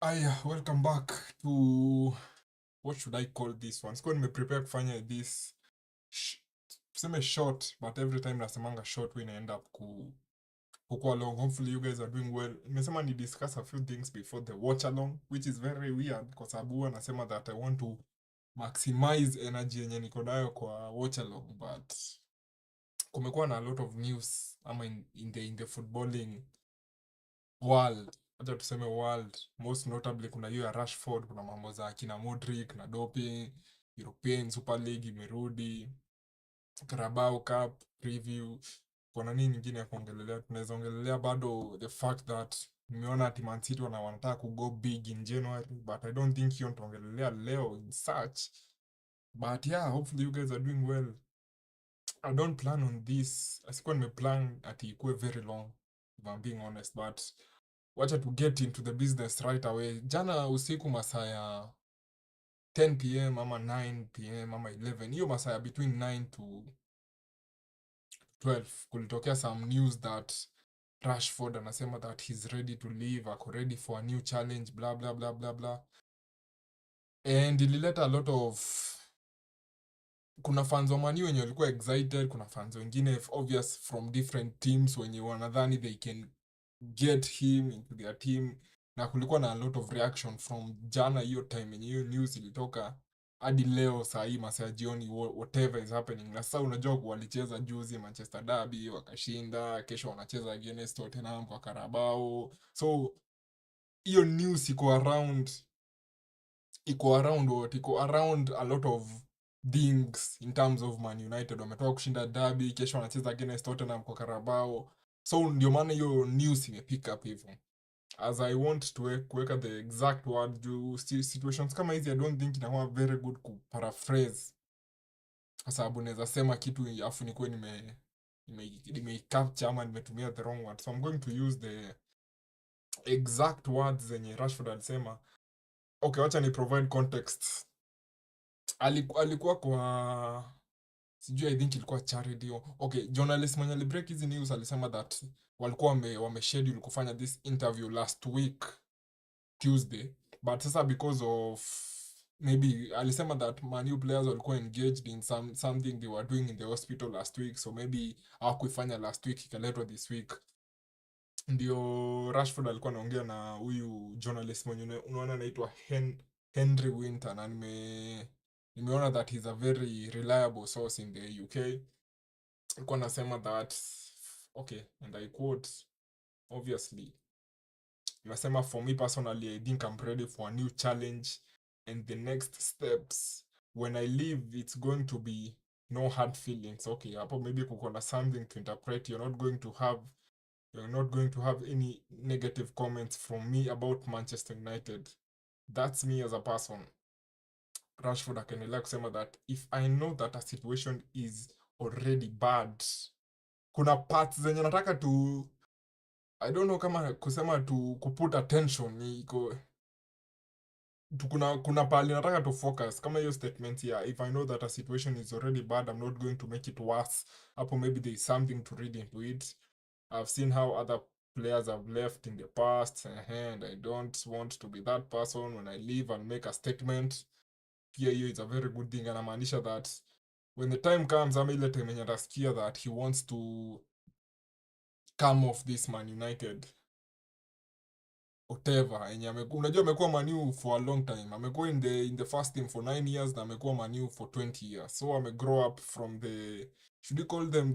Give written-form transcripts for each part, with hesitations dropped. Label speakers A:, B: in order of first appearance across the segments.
A: Welcome back to what should I call this one? Sikuwa nimeprepare kufanya this sh tuseme short, but every time nasemanga short we end up kukuwa long. Hopefully you guys are doing well. Nimesema ni discuss a few things before the watch along, which is very weird kwa sababu huwa nasema that I want to maximize energy yenye niko nayo kwa watch along, but kumekuwa na a lot of news ama in the footballing world, hata tuseme world, most notably kuna hiyo ya Rashford, kuna mambo za kina Modric na doping, European Super League imerudi, Carabao Cup preview. Kuna nini nyingine ya kuongelelea? Tunaweza ongelelea bado the fact that nimeona ati Man City wanataka ku go big in January, but I don't think hiyo nitaongelelea leo in such. But yeah, hopefully you guys are doing well. I don't plan on this. Asikuwa nimeplan ati ikuwe very long, if I'm being honest, but wacha to get into the business right away. Jana usiku masaa ya 10 p.m. ama 9 p.m. ama 11, hiyo masaa ya between 9 to 12 kulitokea some news that Rashford anasema that he's ready to leave, ako ready for a new challenge, blah blah blah blah blah, and ilileta a lot of, kuna fans wa Man U wenye walikuwa excited, kuna fans wengine obvious from different teams wenye wanadhani they can get him into their team, na kulikuwa na a lot of reaction from jana hiyo time yenye hiyo news ilitoka hadi leo saa hii masaa ya jioni, whatever is happening. Na sasa unajua walicheza juzi Manchester Derby wakashinda, kesho wanacheza against Tottenham kwa Carabao, so hiyo news iko around a lot of things in terms of Man United. Wametoka kushinda Derby, kesho wanacheza against Tottenham kwa Carabao, so ndio maana hiyo news imepick up hivyo. As I want to kuweka the exact word, juu situations kama hizi I don't think inakuwa very good ku paraphrase, kwa sababu naweza sema kitu afu nikuwe nime capture ama nimetumia the wrong word, so I'm going to use the exact words zenye Rashford alisema. Okay, wacha ni provide context. Alikuwa kwa sijui, I think ilikuwa charity. Okay, journalist mwenye alibreak hizi news alisema that walikuwa wame kufanya this interview last week Tuesday, but sasa because of maybe alisema that Man U players walikuwa engaged in something they were doing in the hospital last week, so maybe hawakuifanya last week ikaletwa this week. Ndio Rashford alikuwa anaongea na huyu journalist mwenye unaona anaitwa Henry Winter, na nimeona that he's a very reliable source in the UK. Alikuwa anasema that, okay, and I quote, obviously nasema, for me personally I think I'm ready for a new challenge and the next steps. When I leave it's going to be no hard feelings. Okay, hapo maybe kuko na something to interpret. You're not going to have any negative comments from me about Manchester United. That's me as a person. Rashford akaendelea kusema that if I know that a situation is already bad, kuna parts zenye nataka tu, I don't know kama kusema tu kuput attention ni iko kuna pali nataka to focus, kama hiyo statement ya if I know that a situation is already bad, I'm not going to make it worse. Hapo maybe there is something to read into it. I've seen how other players have left in the past, and I don't want to be that person. When I leave and make a statement, pia hiyo is a very good thing. Anamaanisha that when the time comes, ama ile time yenye atasikia that he wants to come off this Man United whatever yenye unajua amekuwa Man U for a long time, amekuwa in the first team for 9 years na amekuwa Man U for 20 years, so ame grow up from the, should we call them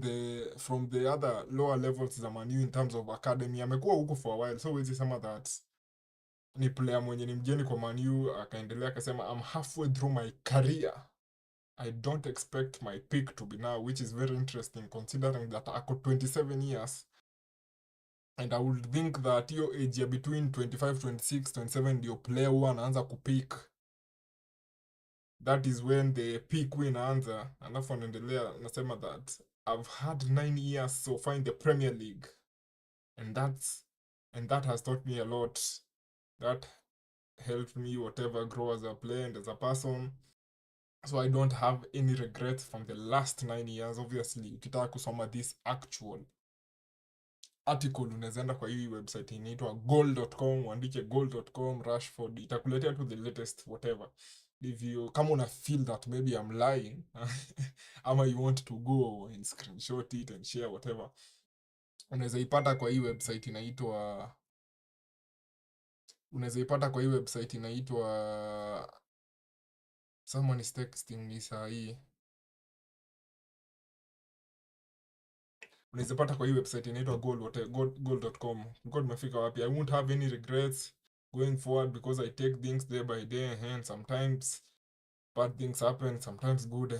A: from the other lower levels za Man U in terms of academy. Amekuwa huko for a while, so huwezi sema that ni player mwenye ni mgeni kwa Man U. Akaendelea akasema, I'm halfway through my career, I don't expect my peak to be now, which is very interesting considering that ako 27 years. And I would think that hiyo age ya between 25, 26, 27 ndio player huwa anaanza kupeak. That is when the peak huwa inaanza. Alafu anaendelea nasema that I've had 9 years so far in the Premier League. And that has taught me a lot. That helped me whatever grow as a player and as a person. So I don't have any regrets from the last 9 years. Obviously, ukitaka kusoma this actual article unaweza enda kwa hii website inaitwa goal.com, uandike goal.com Rashford, itakuletea tu the latest whatever. If you kama una feel that maybe I'm lying ama you want to go and screenshot it and share whatever, unaweza ipata kwa hii website inaitwa someone is texting me saa hii. Unaweza pata kwa hii website inaitwa goal.com. Nilikuwa tumefika wapi? I won't have any regrets going forward because I take things day by day, and sometimes bad things happen, sometimes good.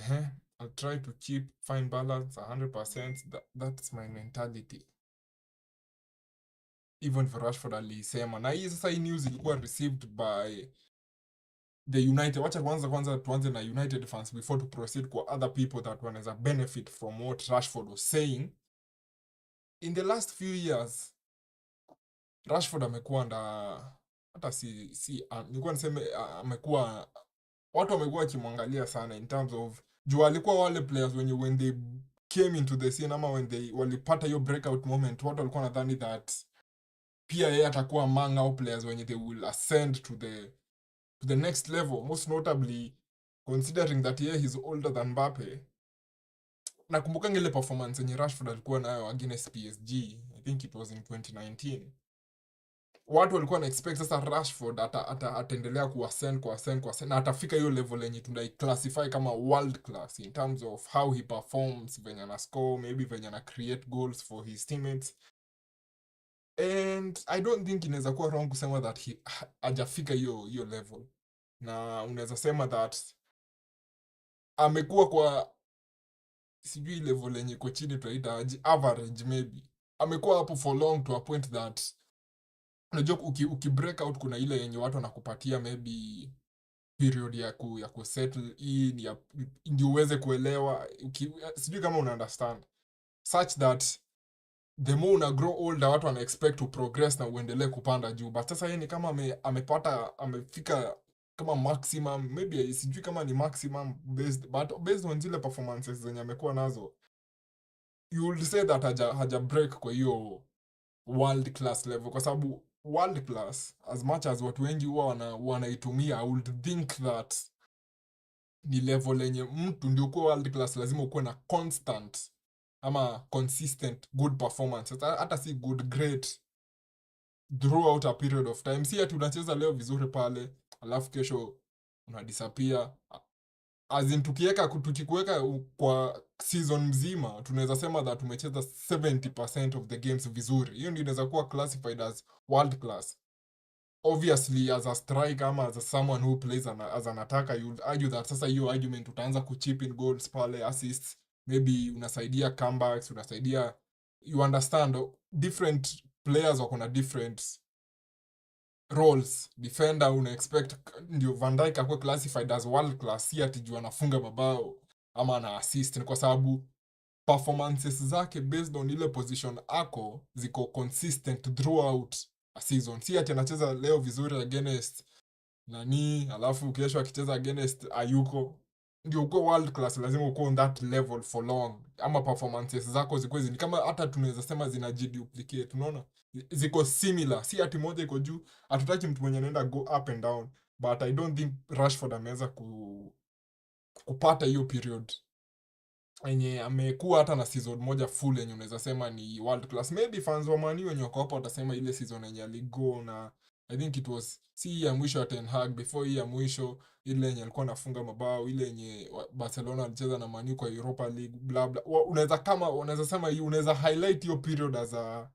A: I'll try to find balance 100%. That's my mentality. Even for Rashford alisema. Na hii sasa, hii news ilikuwa received by the United. Wacha kwanza tuanze na United fans before to proceed kwa other people that wanaweza benefit from what Rashford was saying. In the last few years, Rashford amekuwa hata nilikuwa niseme amekuwa, watu wamekuwa wakimwangalia sana in terms of juu alikuwa wale players wenye when they came into the scene ama when they walipata hiyo breakout moment, watu walikuwa nadhani that pia yeye atakuwa among our players wenye they will ascend to the next level, most notably considering that he's older than Mbappe. Nakumbuka ile performance yenye Rashford alikuwa nayo against PSG, I think it was in 2019. Watu walikuwa na expect sasa Rashford ataendelea kuascend na atafika hiyo level yenye tunai classify kama world class in terms of how he performs, venye ana score, maybe venye ana create goals for his teammates. And I don't think inaweza kuwa wrong kusema that hajafika hiyo level. Na unaweza sema that amekuwa kwa sijui level yenye kwa chini tunaita average maybe. Amekuwa hapo for long to a point that unajua ukibreak out kuna ile yenye watu wanakupatia maybe period ya kusettle in, ndio uweze kuelewa, sijui kama una understand, such that the more una grow older watu wana expect to progress na uendelee kupanda juu. But sasa yeye ni kama amefika kama maximum, maybe sijui kama ni maximum based on zile performances zenye amekuwa nazo, you will say that haja break kwa hiyo world class level, kwa sababu world class, as much as watu wengi huwa wanaitumia, I would think that ni level yenye mtu ndio kuwa world class lazima ukuwe na constant ama consistent good performance. Hata si good, great throughout a period of time. Si ati unacheza leo vizuri pale alafu kesho una disappear. As in tukikuweka kwa season mzima tunaweza sema that tumecheza 70% of the games vizuri. Hiyo ndio inaweza kuwa classified as world class. Obviously as a striker ama as someone who plays as an attacker, you would argue that sasa hiyo argument utaanza kuchip in goals pale, assists, maybe unasaidia comebacks, unasaidia, you understand, different players wako na different roles. Defender una expect ndio Van Dijk akwe classified as world class, si ati juu anafunga mabao ama ana assist, ni kwa sababu performances zake based on ile position ako ziko consistent throughout a season. Si ati anacheza leo vizuri against nani alafu kesho akicheza against ayuko. Ndio uko world class lazima uko on that level for long, ama performances zako ziko ni kama hata tunaweza sema zinajiduplicate, unaona, ziko similar, si ati moja iko juu. Hatutaki mtu mwenye anaenda go up and down, but I don't think Rashford ameweza kupata hiyo period yenye amekuwa hata na season moja full yenye unaweza sema ni world class. Maybe fans wa Man U wenye wako hapo watasema ile season yenye aligo na I think it was si ya mwisho ya Ten Hag, before hii ya mwisho ile yenye alikuwa anafunga mabao, ile yenye Barcelona alicheza na Man U kwa Europa League bla bla. Unaweza sema hii, unaweza highlight hiyo period as a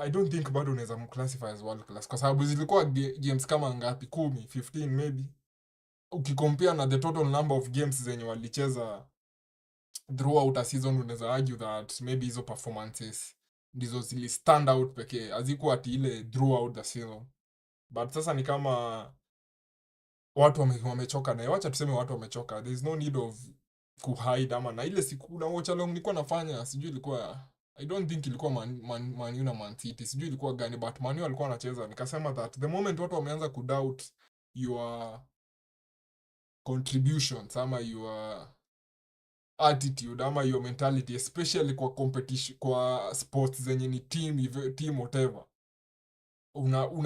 A: I don't think bado unaweza mclassify as world class kwa sababu zilikuwa games kama ngapi, 10, 15 maybe. Ukicompare na the total number of games zenye walicheza throughout a season, unaweza argue that maybe hizo performances ndizo zili stand out pekee, hazikuwa ati ile throughout the season. But sasa ni kama watu wamechoka naye. Wacha tuseme watu wamechoka, there is no need of kuhide. Ama na ile siku na watch along nilikuwa nafanya, sijui ilikuwa, I don't think ilikuwa Man U na Man City, sijui ilikuwa gani, but Man U alikuwa anacheza, nikasema that the moment watu wameanza kudoubt your contributions ama your attitude ama your mentality, especially kwa competition, kwa sports zenye ni team whatever,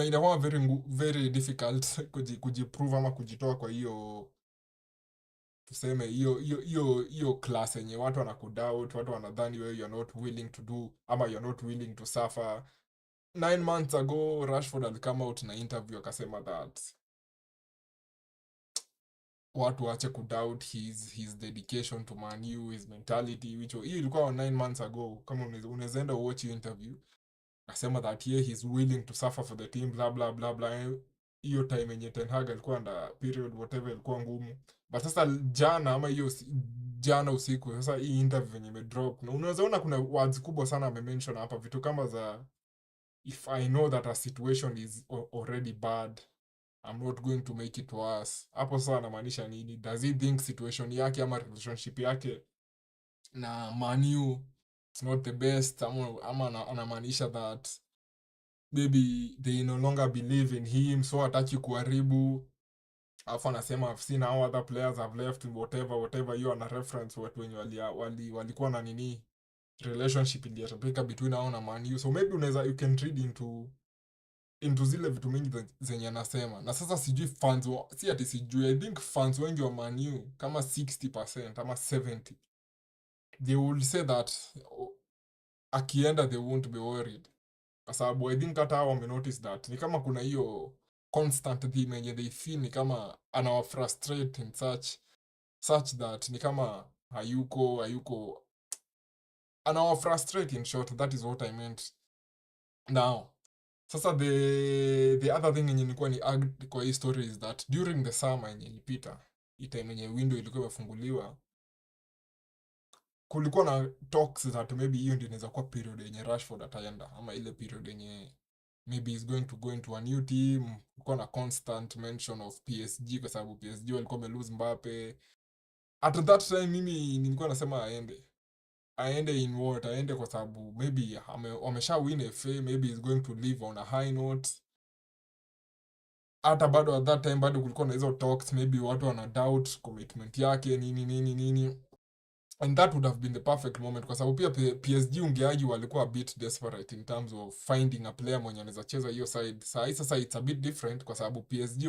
A: inakuwa very difficult kujiprove ama kujitoa kwa hiyo, tuseme hiyo class yenye watu wanakudoubt, watu wanadhani wewe you're not willing to do ama you're not willing to suffer. 9 months ago Rashford alikama out na interview akasema that watu waache kudoubt his dedication to Man U, his mentality, which hiyo ilikuwa 9 months ago. Kama unaweza enda watch hiyo interview, akasema that he's willing to suffer for the team, bla bla bla bla. Hiyo time yenye Ten Hag alikuwa under period whatever ilikuwa ngumu, but sasa jana ama hiyo jana usiku, sasa hii interview yenye imedrop, na unaweza ona kuna words kubwa sana amemention hapa, vitu kama za if I know that a situation is already bad, I'm not going to make it worse. Hapo sasa anamaanisha nini? Does he think situation yake ama relationship yake na Man U it's not the best, ama anamaanisha that maybe they no longer believe in him, so hataki kuharibu. Alafu anasema I've seen how other players have left, whatever. Hiyo ana reference watu wenye walikuwa na nini, relationship iliyoharibika between hao na Man U. So maybe you can read into zile vitu mingi zenye anasema. Na sasa sijui fans, si ati sijui, I think fans wengi wa Man U kama 60% ama 70%, they will say that akienda they won't be worried, kwa sababu I think hata hao wamenotice that ni kama kuna hiyo constant theme yenye they feel ni kama anawa frustrate and such that ni kama hayuko anawa frustrate, in short, that is what I meant. Now sasa the other thing yenye nilikuwa ni add kwa hii story is that during the summer yenye ilipita, hii time yenye window ilikuwa imefunguliwa, kulikuwa na talks that maybe hiyo ndio inaweza kuwa period yenye Rashford ataenda, ama ile period yenye maybe he's going to go into a new team. Kulikuwa na constant mention of PSG kwa sababu PSG walikuwa wamelose Mbappe. At that time mimi nilikuwa nasema aende in what, aende kwa sababu maybe wamesha win FA, maybe he's going to live on a high note. Hata bado at that time bado kulikuwa na hizo talks, maybe watu wana doubt commitment yake nini, and that would have been the perfect moment, kwa sababu pia PSG ungeaji walikuwa a bit desperate in terms of finding a player mwenye anaweza cheza hiyo side. Sasa it's a bit different kwa sababu PSG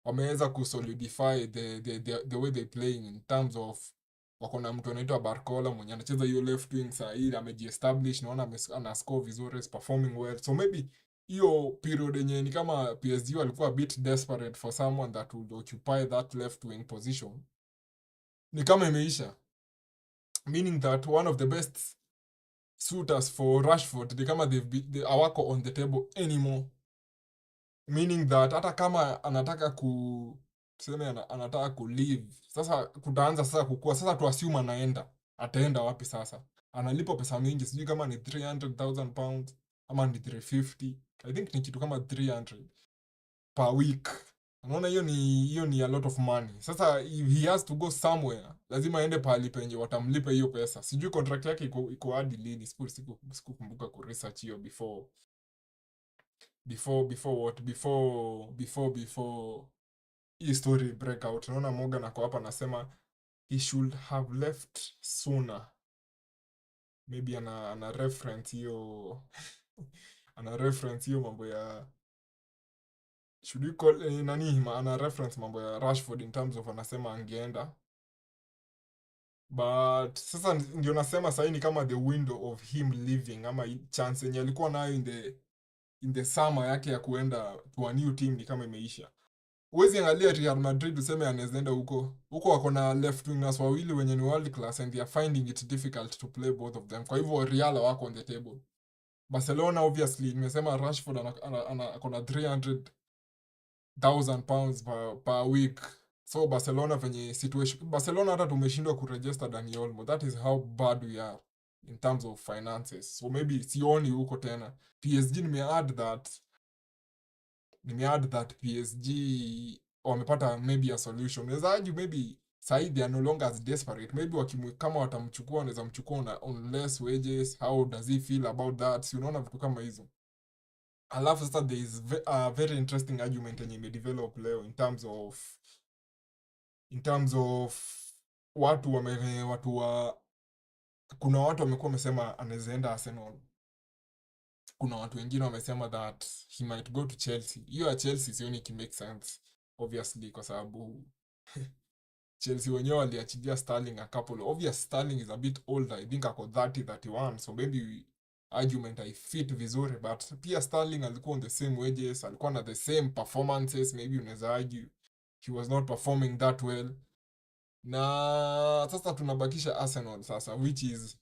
A: wameweza kusolidify the way they playing, in terms of wako na mtu anaitwa Barcola mwenye anacheza hiyo left wing saa hii, amejiestablish, naona ana score vizuri, is performing well. So maybe hiyo period yenye ni kama PSG walikuwa a bit desperate for someone that would occupy that left wing position, ni kama imeisha, meaning that one of the best suitors for Rashford ni kama they hawako on the table anymore, meaning that hata kama anataka tuseme anataka ku leave, sasa kutaanza sasa kukua, sasa tu assume ataenda wapi sasa? Analipa pesa mingi, sijui kama ni 300,000 pounds ama ni 350, I think ni kitu kama 300 per week. Unaona hiyo ni a lot of money. Sasa if he has to go somewhere, lazima aende pahali penye watamlipa hiyo pesa. Sijui contract yake iko hadi lini, sikukumbuka ku research hiyo before hii story breakout. Unaona Morgan ako hapa anasema he should have left sooner. Maybe ana reference hiyo ana reference hiyo mambo ya should we call ana reference mambo ya Rashford in terms of anasema angeenda, but sasa ndio nasema sasa ni kama the window of him leaving, ama chance yenye alikuwa nayo in the summer yake ya kuenda to a new team ni kama imeisha. Uwezi angalia Real Madrid useme anaenda huko wako na left wingers wawili wenye ni world class and they are finding it difficult to play both of them. Kwa hivyo Real wako on the table. Barcelona obviously nimesema Rashford ana 300,000 pounds per week. So Barcelona venye situation, Barcelona hata tumeshindwa kuregister Dani Olmo. That is how bad we are in terms of finances. So maybe sioni huko tena. PSG nimeadd that PSG wamepata maybe a solution. Unaweza maybe sahi they are no longer as desperate. Maybe kama watamchukua wanaweza mchukua on less wages. How does he feel about that? Si unaona vitu kama hizo. Alafu sasa there is a very interesting argument yenye imedevelop leo in terms of watu wa kuna watu wamekuwa wamesema anaweza enda Arsenal. Kuna watu wengine wamesema that he might go to Chelsea. Hiyo ya Chelsea sioni make sense obviously, kwa sababu Chelsea wenyewe waliachilia Sterling a couple. Obvious Sterling is a bit older. I think ako 30, 31. So maybe argument I fit vizuri, but pia Sterling alikuwa on the same wages, alikuwa na the same performances, maybe unaweza argue he was not performing that well. Na sasa tunabakisha Arsenal sasa, which is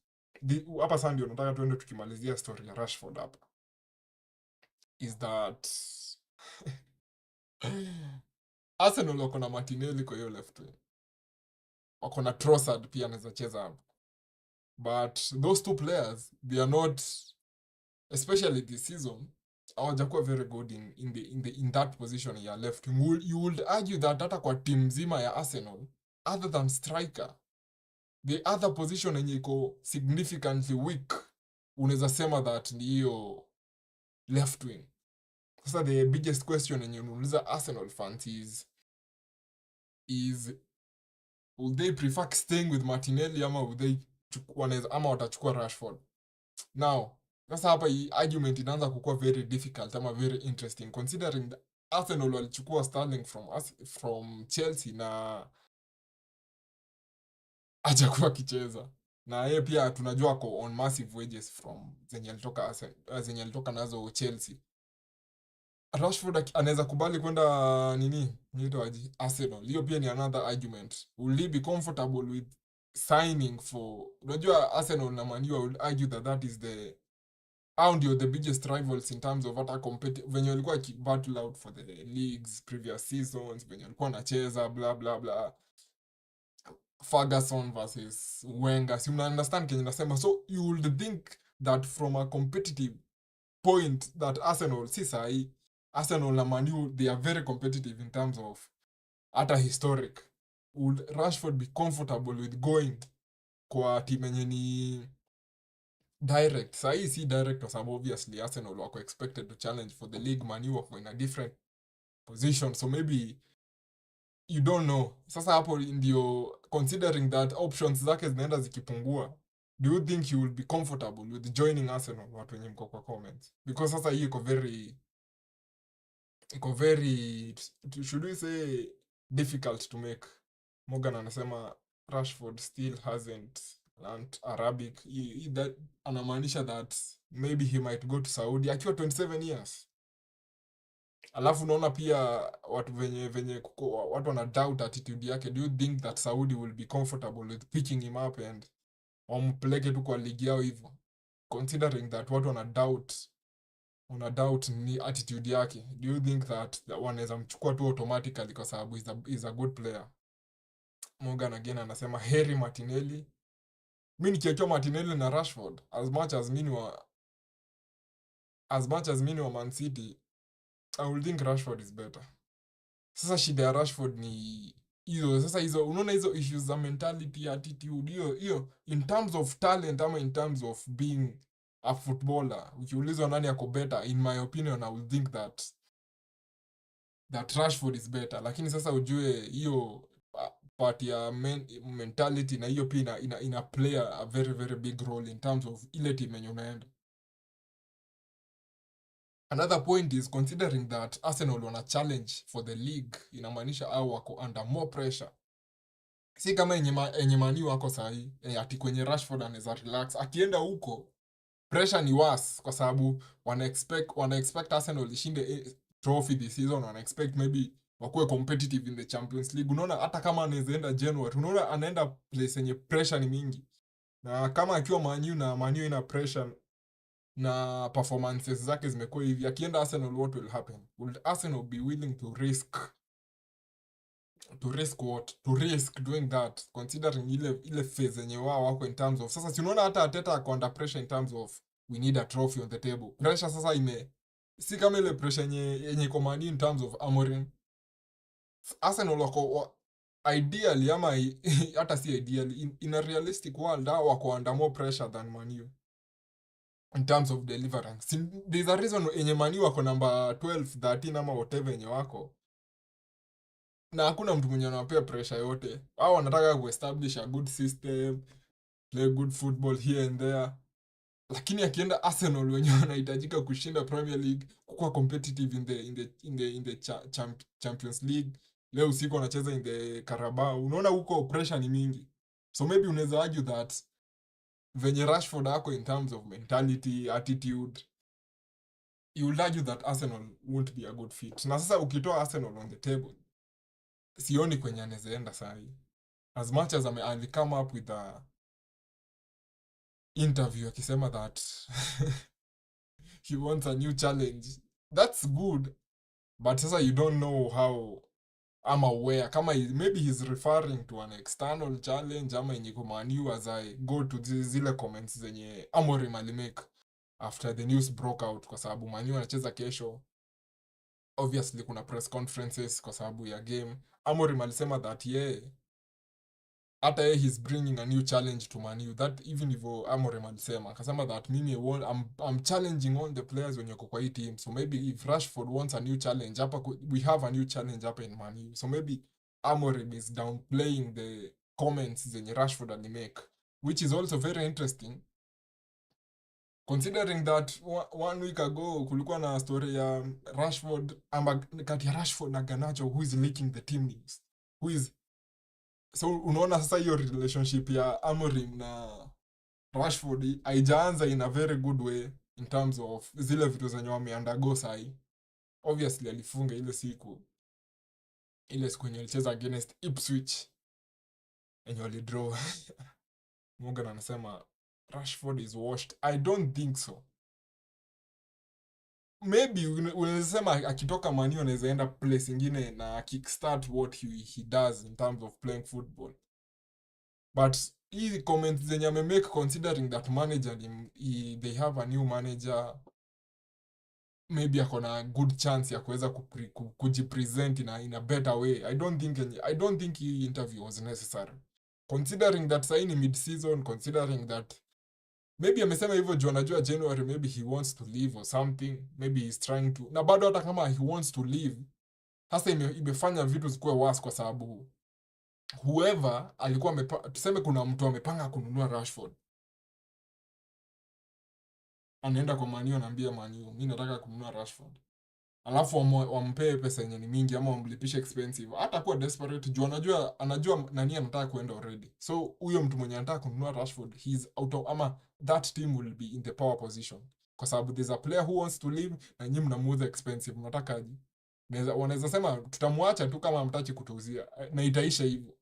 A: hapa sasa ndio nataka tuende tukimalizia story ya Rashford hapa. Is that Arsenal wako na Martinelli kwa hiyo left wing. Wako na Trossard pia anaweza cheza hapo. But those two players, they are not, especially this season, hawajakuwa very good in that position ya left wing. You would argue that hata kwa team nzima ya Arsenal, other than striker, the other position yenye iko significantly weak, unaweza sema that ni hiyo left wing. Sasa the biggest question yenye unauliza Arsenal fans is will they prefer staying with Martinelli ama will they ama watachukua Rashford? Now, sasa hapa hii argument inaanza kukua very difficult ama very interesting considering the Arsenal walichukua Sterling from Chelsea na hajakuwa kicheza. Na yeye pia tunajua ako on massive wages from zenye alitoka nazo Chelsea. Rashford anaweza kubali kwenda niitwaje Arsenal. Hiyo pia ni another argument. Will he be comfortable with signing for, unajua Arsenal na Man U would argue that is the ndio the biggest rivals in terms of hata venye walikuwa battle out for the leagues previous seasons, venye walikuwa wanacheza bla bla bla, Ferguson versus Wenger, si mna understand kenye nasema. So you would think that from a competitive point that Arsenal, si sahi Arsenal na Man U, they are very competitive in terms of hata historic. Would Rashford be comfortable with going kwa team yenye ni direct? Sahi si direct kwa sababu obviously Arsenal wako expected to challenge for the league, Man U wako in a different position, so maybe you don't know. Sasa hapo ndio, considering that options zake zinaenda zikipungua, do you think you will be comfortable with joining Arsenal? Watu wenye mko kwa comments, because sasa hii iko very, should we say, difficult to make. Morgan anasema Rashford still hasn't learned Arabic. That anamaanisha that maybe he might go to Saudi akiwa 27 years. Alafu unaona pia watu venye watu wana doubt attitude yake. Do you think that Saudi will be comfortable with picking him up and wampeleke tu kwa ligi yao hivyo, considering that watu wana doubt ni attitude yake? Do you think that wanaweza mchukua tu automatically kwa sababu is a good player? Morgan again anasema heri Martinelli. Mimi nikiachwa Martinelli na Rashford, as much as mimi wa Man City, I will think Rashford is better. Sasa shida ya Rashford ni hizo unaona hizo issues za mentality, attitude, hiyo in terms of talent ama in terms of being a footballer. Ukiulizwa nani ako better, in my opinion I will think that Rashford is better. Lakini sasa ujue hiyo part ya mentality na hiyo pia ina play a very very big role in terms of ile team yenye unaenda. Another point is considering that Arsenal wana challenge for the league, inamaanisha au wako under more pressure. Si kama enye Man U wako sahi, ati kwenye Rashford anaweza relax. Akienda huko, pressure ni worse kwa sababu wana expect Arsenal ishinde trophy this season, wana expect maybe wakuwe competitive in the Champions League. Unaona hata kama anaweza enda January, unaona anaenda place yenye pressure ni mingi. Na kama akiwa Man U na Man U ina pressure na performances zake zimekuwa hivi, akienda Arsenal, what will happen? Will Arsenal be willing to risk doing that, considering ile phase yenye wao wako in terms of, sasa si unaona hata Arteta ako under pressure in terms of we need a trophy on the table. Pressure sasa si kama ile pressure yenye iko Man U in terms of Amorim. Arsenal wako ideally ama hata si ideally, in a realistic world hao wako under more pressure than Man U in terms of deliverance. There's a reason enye Man U wako number 12, 13 ama whatever enye wako. na hakuna mtu mwenye anawapea pressure yote. Hao wanataka kuestablish a good system, play good football here and there. Lakini akienda Arsenal wenyewe wanahitajika kushinda Premier League, kukuwa competitive in the Champions League. Leo usiku wanacheza in the Carabao. Unaona huko pressure ni mingi. So maybe unaweza argue that venye Rashford ako in terms of mentality, attitude, you would argue that Arsenal won't be a good fit. Na sasa ukitoa Arsenal on the table, sioni kwenye anaweza enda sahi. As much as I'll come up with a interview akisema that he wants a new challenge. That's good, but sasa you don't know how ama where. Kama maybe he's referring to an external challenge ama yenye kumaniu as I go to zile comments zenye Amorim alimake after the news broke out, kwa sababu Man U anacheza kesho. Obviously kuna press conferences kwa sababu ya game. Amorim alisema that hata he's bringing a new challenge to Man U. That even if Amorim alisema, akasema that mimi I'm challenging all the players wenye kwa hii team. So maybe if Rashford wants a new challenge, we have a new challenge hapa in Man U. So maybe Amorim is downplaying the comments zenye Rashford alimake, which is also very interesting considering that one week ago kulikuwa na story ya Rashford, ama kati ya Rashford na Garnacho, who is leaking the team news, who is. So unaona sasa hiyo relationship ya Amorim na Rashford haijaanza in a very good way in terms of zile vitu zenye wameundergo sahi. Obviously alifunga ile siku yenye alicheza against Ipswich yenye walidraw. Morgan anasema Rashford is washed. I don't think so. Maybe unasema akitoka Man U anaweza enda place ingine na kickstart what he does in terms of playing football. But hii comments zenye amemake considering that manager they have a new manager, maybe akona a good chance ya kuweza kujipresent in a better way. I don't think hii interview was necessary considering that sahi ni mid season, considering that maybe amesema hivyo juu anajua January maybe he wants to leave or something, maybe he's trying to, na bado hata kama he wants to leave, sasa imefanya vitu zikuwe worse kwa sababu whoever alikuwa tuseme kuna mtu amepanga kununua Rashford, anaenda kwa Man U anaambia Man U mimi nataka kununua Rashford, alafu wampee pesa yenye ni mingi ama wamlipishe expensive, hata kuwa desperate juu anajua nani anataka kuenda already. So huyo mtu mwenye anataka kununua Rashford, he's out of, ama that team will be in the power position kwa sababu there's a player who wants to leave na nyinyi mnamuuza expensive, mnataka aje? Wanaweza sema tutamwacha tu kama hamtaki kutuuzia na itaisha hivyo.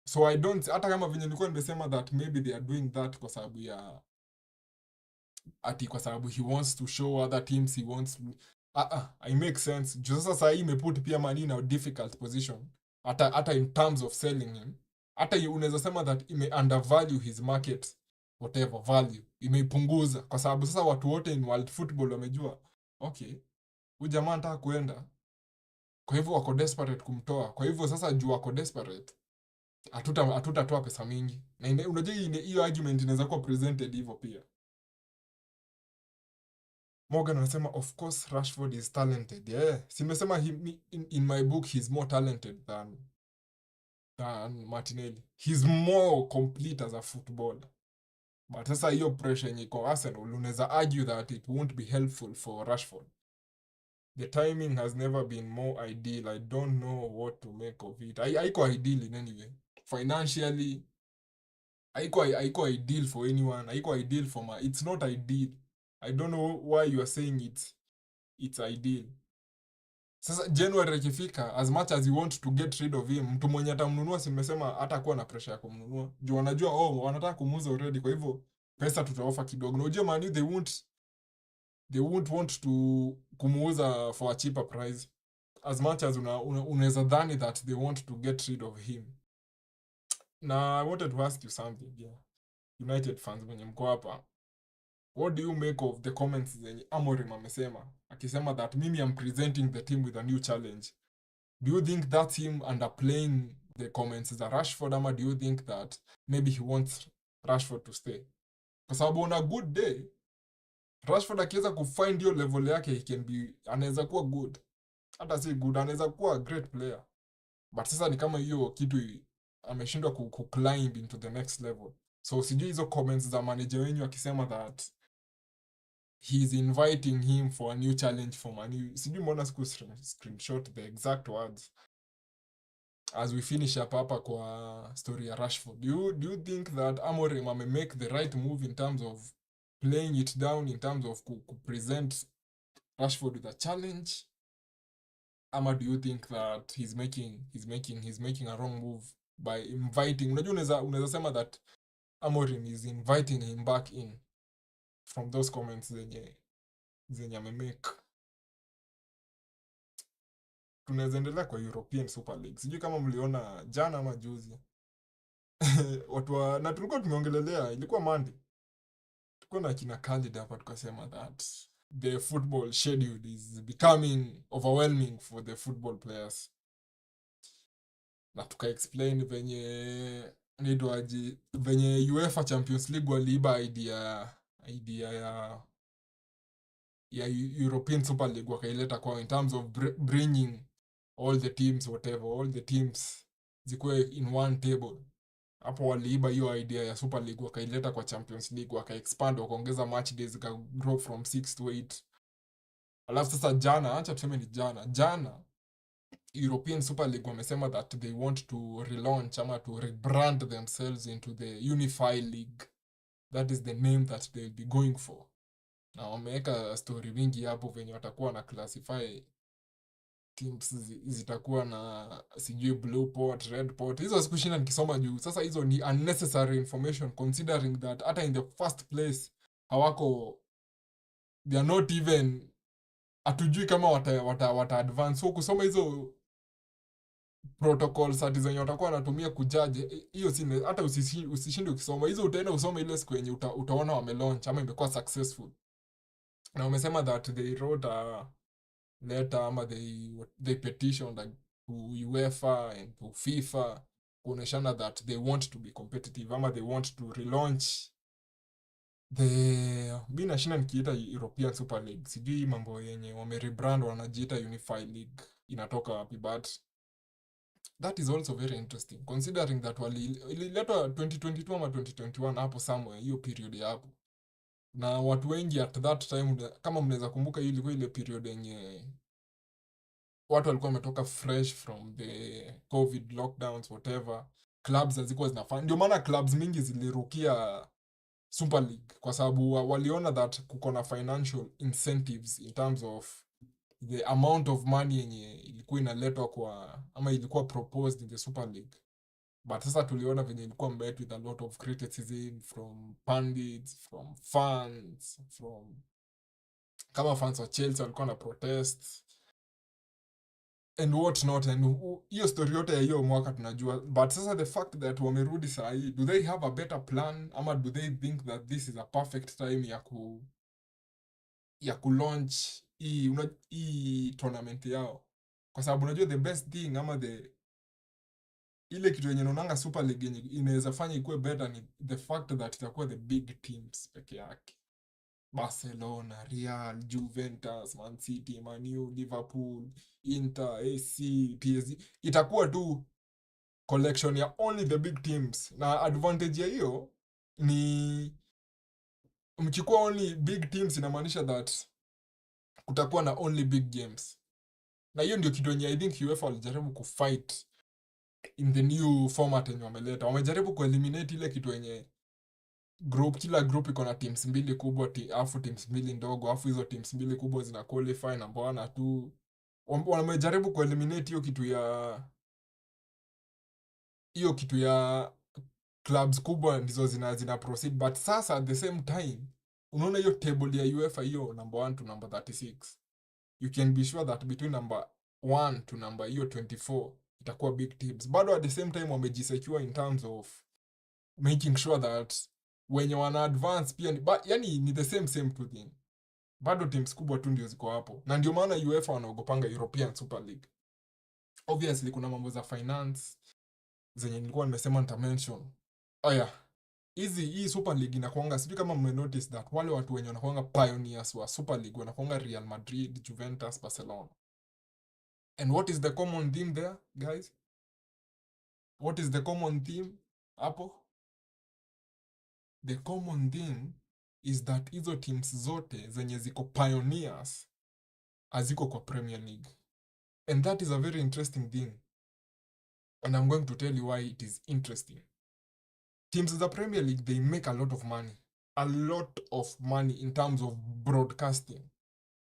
A: So I don't, hata kama venye nilikuwa nimesema that maybe they are doing that kwa sababu ya kwa sababu he wants to show other teams he wants to, I make sense. Juu sasa hii imeput pia Man U in a difficult position hata in terms of selling him. Hata unaweza sema that ime undervalue his market whatever value, imeipunguza kwa sababu sasa watu wote in world football wamejua okay, huyu jamaa anataka kuenda, kwa hivyo wako desperate kumtoa. Kwa hivyo sasa juu wako desperate, hatutatoa pesa mingi. Na unajua hiyo argument inaweza kuwa presented hivyo pia. Morgan anasema of course Rashford is talented. Yeah, simesema in my book he's more talented than Martinelli. He's more complete as a footballer. But sasa hiyo pressure yenye iko Arsenal, unaweza argue that it won't be helpful for Rashford. The timing has never been more ideal. I don't know what to make of it. Haiko ideal in any way. Financially, haiko ideal for anyone. Haiko ideal for it's not ideal. I don't know why you are saying it's ideal. Sasa January ikifika, as much as you want to get rid of him, mtu mwenye atamnunua simesema hata kuwa na pressure ya kumnunua. Juu wanajua wanataka kumuuza already, kwa hivyo pesa tutaofa kidogo. Na unajua Man U they won't want to kumuuza for a cheaper price. As much as unaweza dhani that they want to get rid of him. Na I wanted to ask you something, yeah. United fans wenye mko hapa, what do you make of the comments zenye Amorim amesema akisema that mimi am presenting the team with a new challenge? Do you think that's him underplaying the comments za Rashford, ama do you think that maybe he wants Rashford to stay? Kwa sababu on a good day Rashford akiweza kufind hiyo level yake, he can be, anaweza kuwa good. Hata si good, anaweza kuwa a great player. but sasa ni kama hiyo kitu ameshindwa climb into the next level. So sijui hizo comments za manager wenyu akisema that he's inviting him for a new challenge for Man. Sijui mbona siku screenshot the exact words as we finish up hapa kwa story ya Rashford. Do you think that Amorim ame make the right move in terms of playing it down, in terms of present Rashford with a challenge? Ama do you think that he's making a wrong move by inviting? Unajua unaweza sema that Amorim is inviting him back in from those comments zenye amemake. Tunaweza endelea kwa European Super League. Sijui kama mliona jana ama juzi. Na tulikuwa tumeongelelea, ilikuwa Monday. Tulikuwa na kina Khalid hapa tukasema that the football schedule is becoming overwhelming for the football players. Na tuka-explain venye UEFA Champions League waliiba idea ya European Super League wakaileta kwa in terms of bringing all the teams zikuwe in one table. Hapo waliiba hiyo idea ya Super League wakaileta kwa Champions League, waka-expand, wakaongeza match days, grow from 6 to 8. Alafu sasa jana, acha tuseme ni jana European Super League wamesema that they want to relaunch ama to rebrand themselves into the Unified League. That is the name that they'll be going for. Na wameweka story mingi hapo venye watakuwa na classify teams zitakuwa na sijui blue pot, red pot. Hizo sikushinda nikisoma juu. Sasa hizo ni unnecessary information considering that hata in the first place hawako, they are not even, hatujui kama wata advance. So kusoma hizo protocols ati zenye watakuwa wanatumia kujudge, hiyo si hata usishinde ukisoma hizo, utaenda usome ile siku yenye utaona wamelaunch ama imekuwa successful. Na wamesema that they wrote a letter ama they petitioned to UEFA and to FIFA kuoneshana that they want to be competitive ama they want to relaunch mi nashinda nikiita European Super League. Sijui mambo yenye wamerebrand wanajiita Unified League inatoka wapi, but that is also very interesting considering that ililetwa 2022 ama 2021 hapo somewhere, hiyo period ya hapo. Na watu wengi at that time, kama mnaweza kumbuka, hiyo ilikuwa ile period yenye watu walikuwa wametoka fresh from the COVID lockdowns whatever, clubs hazikuwa zinafanya. Ndio maana clubs mingi zilirukia Super League kwa sababu waliona that kuko na financial incentives in terms of the amount of money yenye ilikuwa inaletwa kwa ama ilikuwa proposed in the Super League. But sasa tuliona venye ilikuwa met with a lot of criticism from pundits, from fans, kama fans wa Chelsea walikuwa na protest and what not, and hiyo story yote ya hiyo mwaka tunajua. But sasa the fact that wamerudi saa hii, do they have a better plan ama do they think that this is a perfect time ya launch hii tournament yao? Kwa sababu unajua the best thing ama ile kitu yenye naonanga Super League yenye inaweza fanya ikuwe better ni the fact that itakuwa the big teams peke yake. Barcelona, Real, Juventus, Man City, Man U, Liverpool, Inter, AC, PSG. Itakuwa tu collection ya only the big teams. Na advantage ya hiyo ni mkikuwa only big teams inamaanisha that kutakuwa na only big games. Na hiyo ndio kitu yenye I think UEFA walijaribu kufight in the new format yenye wameleta. Wamejaribu kueliminate ile kitu yenye kila group iko na teams mbili kubwa, afu teams mbili ndogo, afu hizo teams mbili kubwa zina qualify number 1 na 2. Wamejaribu kueliminate hiyo kitu ya clubs kubwa ndizo zina proceed. But sasa at the same time unaona hiyo table ya UEFA, hiyo number 1 to number 36, you can be sure that between number 1 to number hiyo 24 itakuwa big teams. Bado at the same time wamejisecure in terms of making sure that wenye wana advance pia yani ni the same two thing. Bado teams kubwa tu ndio ziko hapo. Na ndio maana UEFA wanaogopanga European Super League. Obviously kuna mambo za finance zenye nilikuwa nimesema nitamention. Hii Super League inakuanga, sijui kama mmenotice that wale watu wenye wanakuanga pioneers wa Super League wanakuanga Real Madrid, Juventus, Barcelona. And what is the common theme there, guys? What is the common theme hapo? The common theme is that hizo teams zote zenye ziko pioneers haziko kwa Premier League, and that is a very interesting thing, and I'm going to tell you why it is interesting. Teams in the Premier League, they make a lot of money, in terms of broadcasting,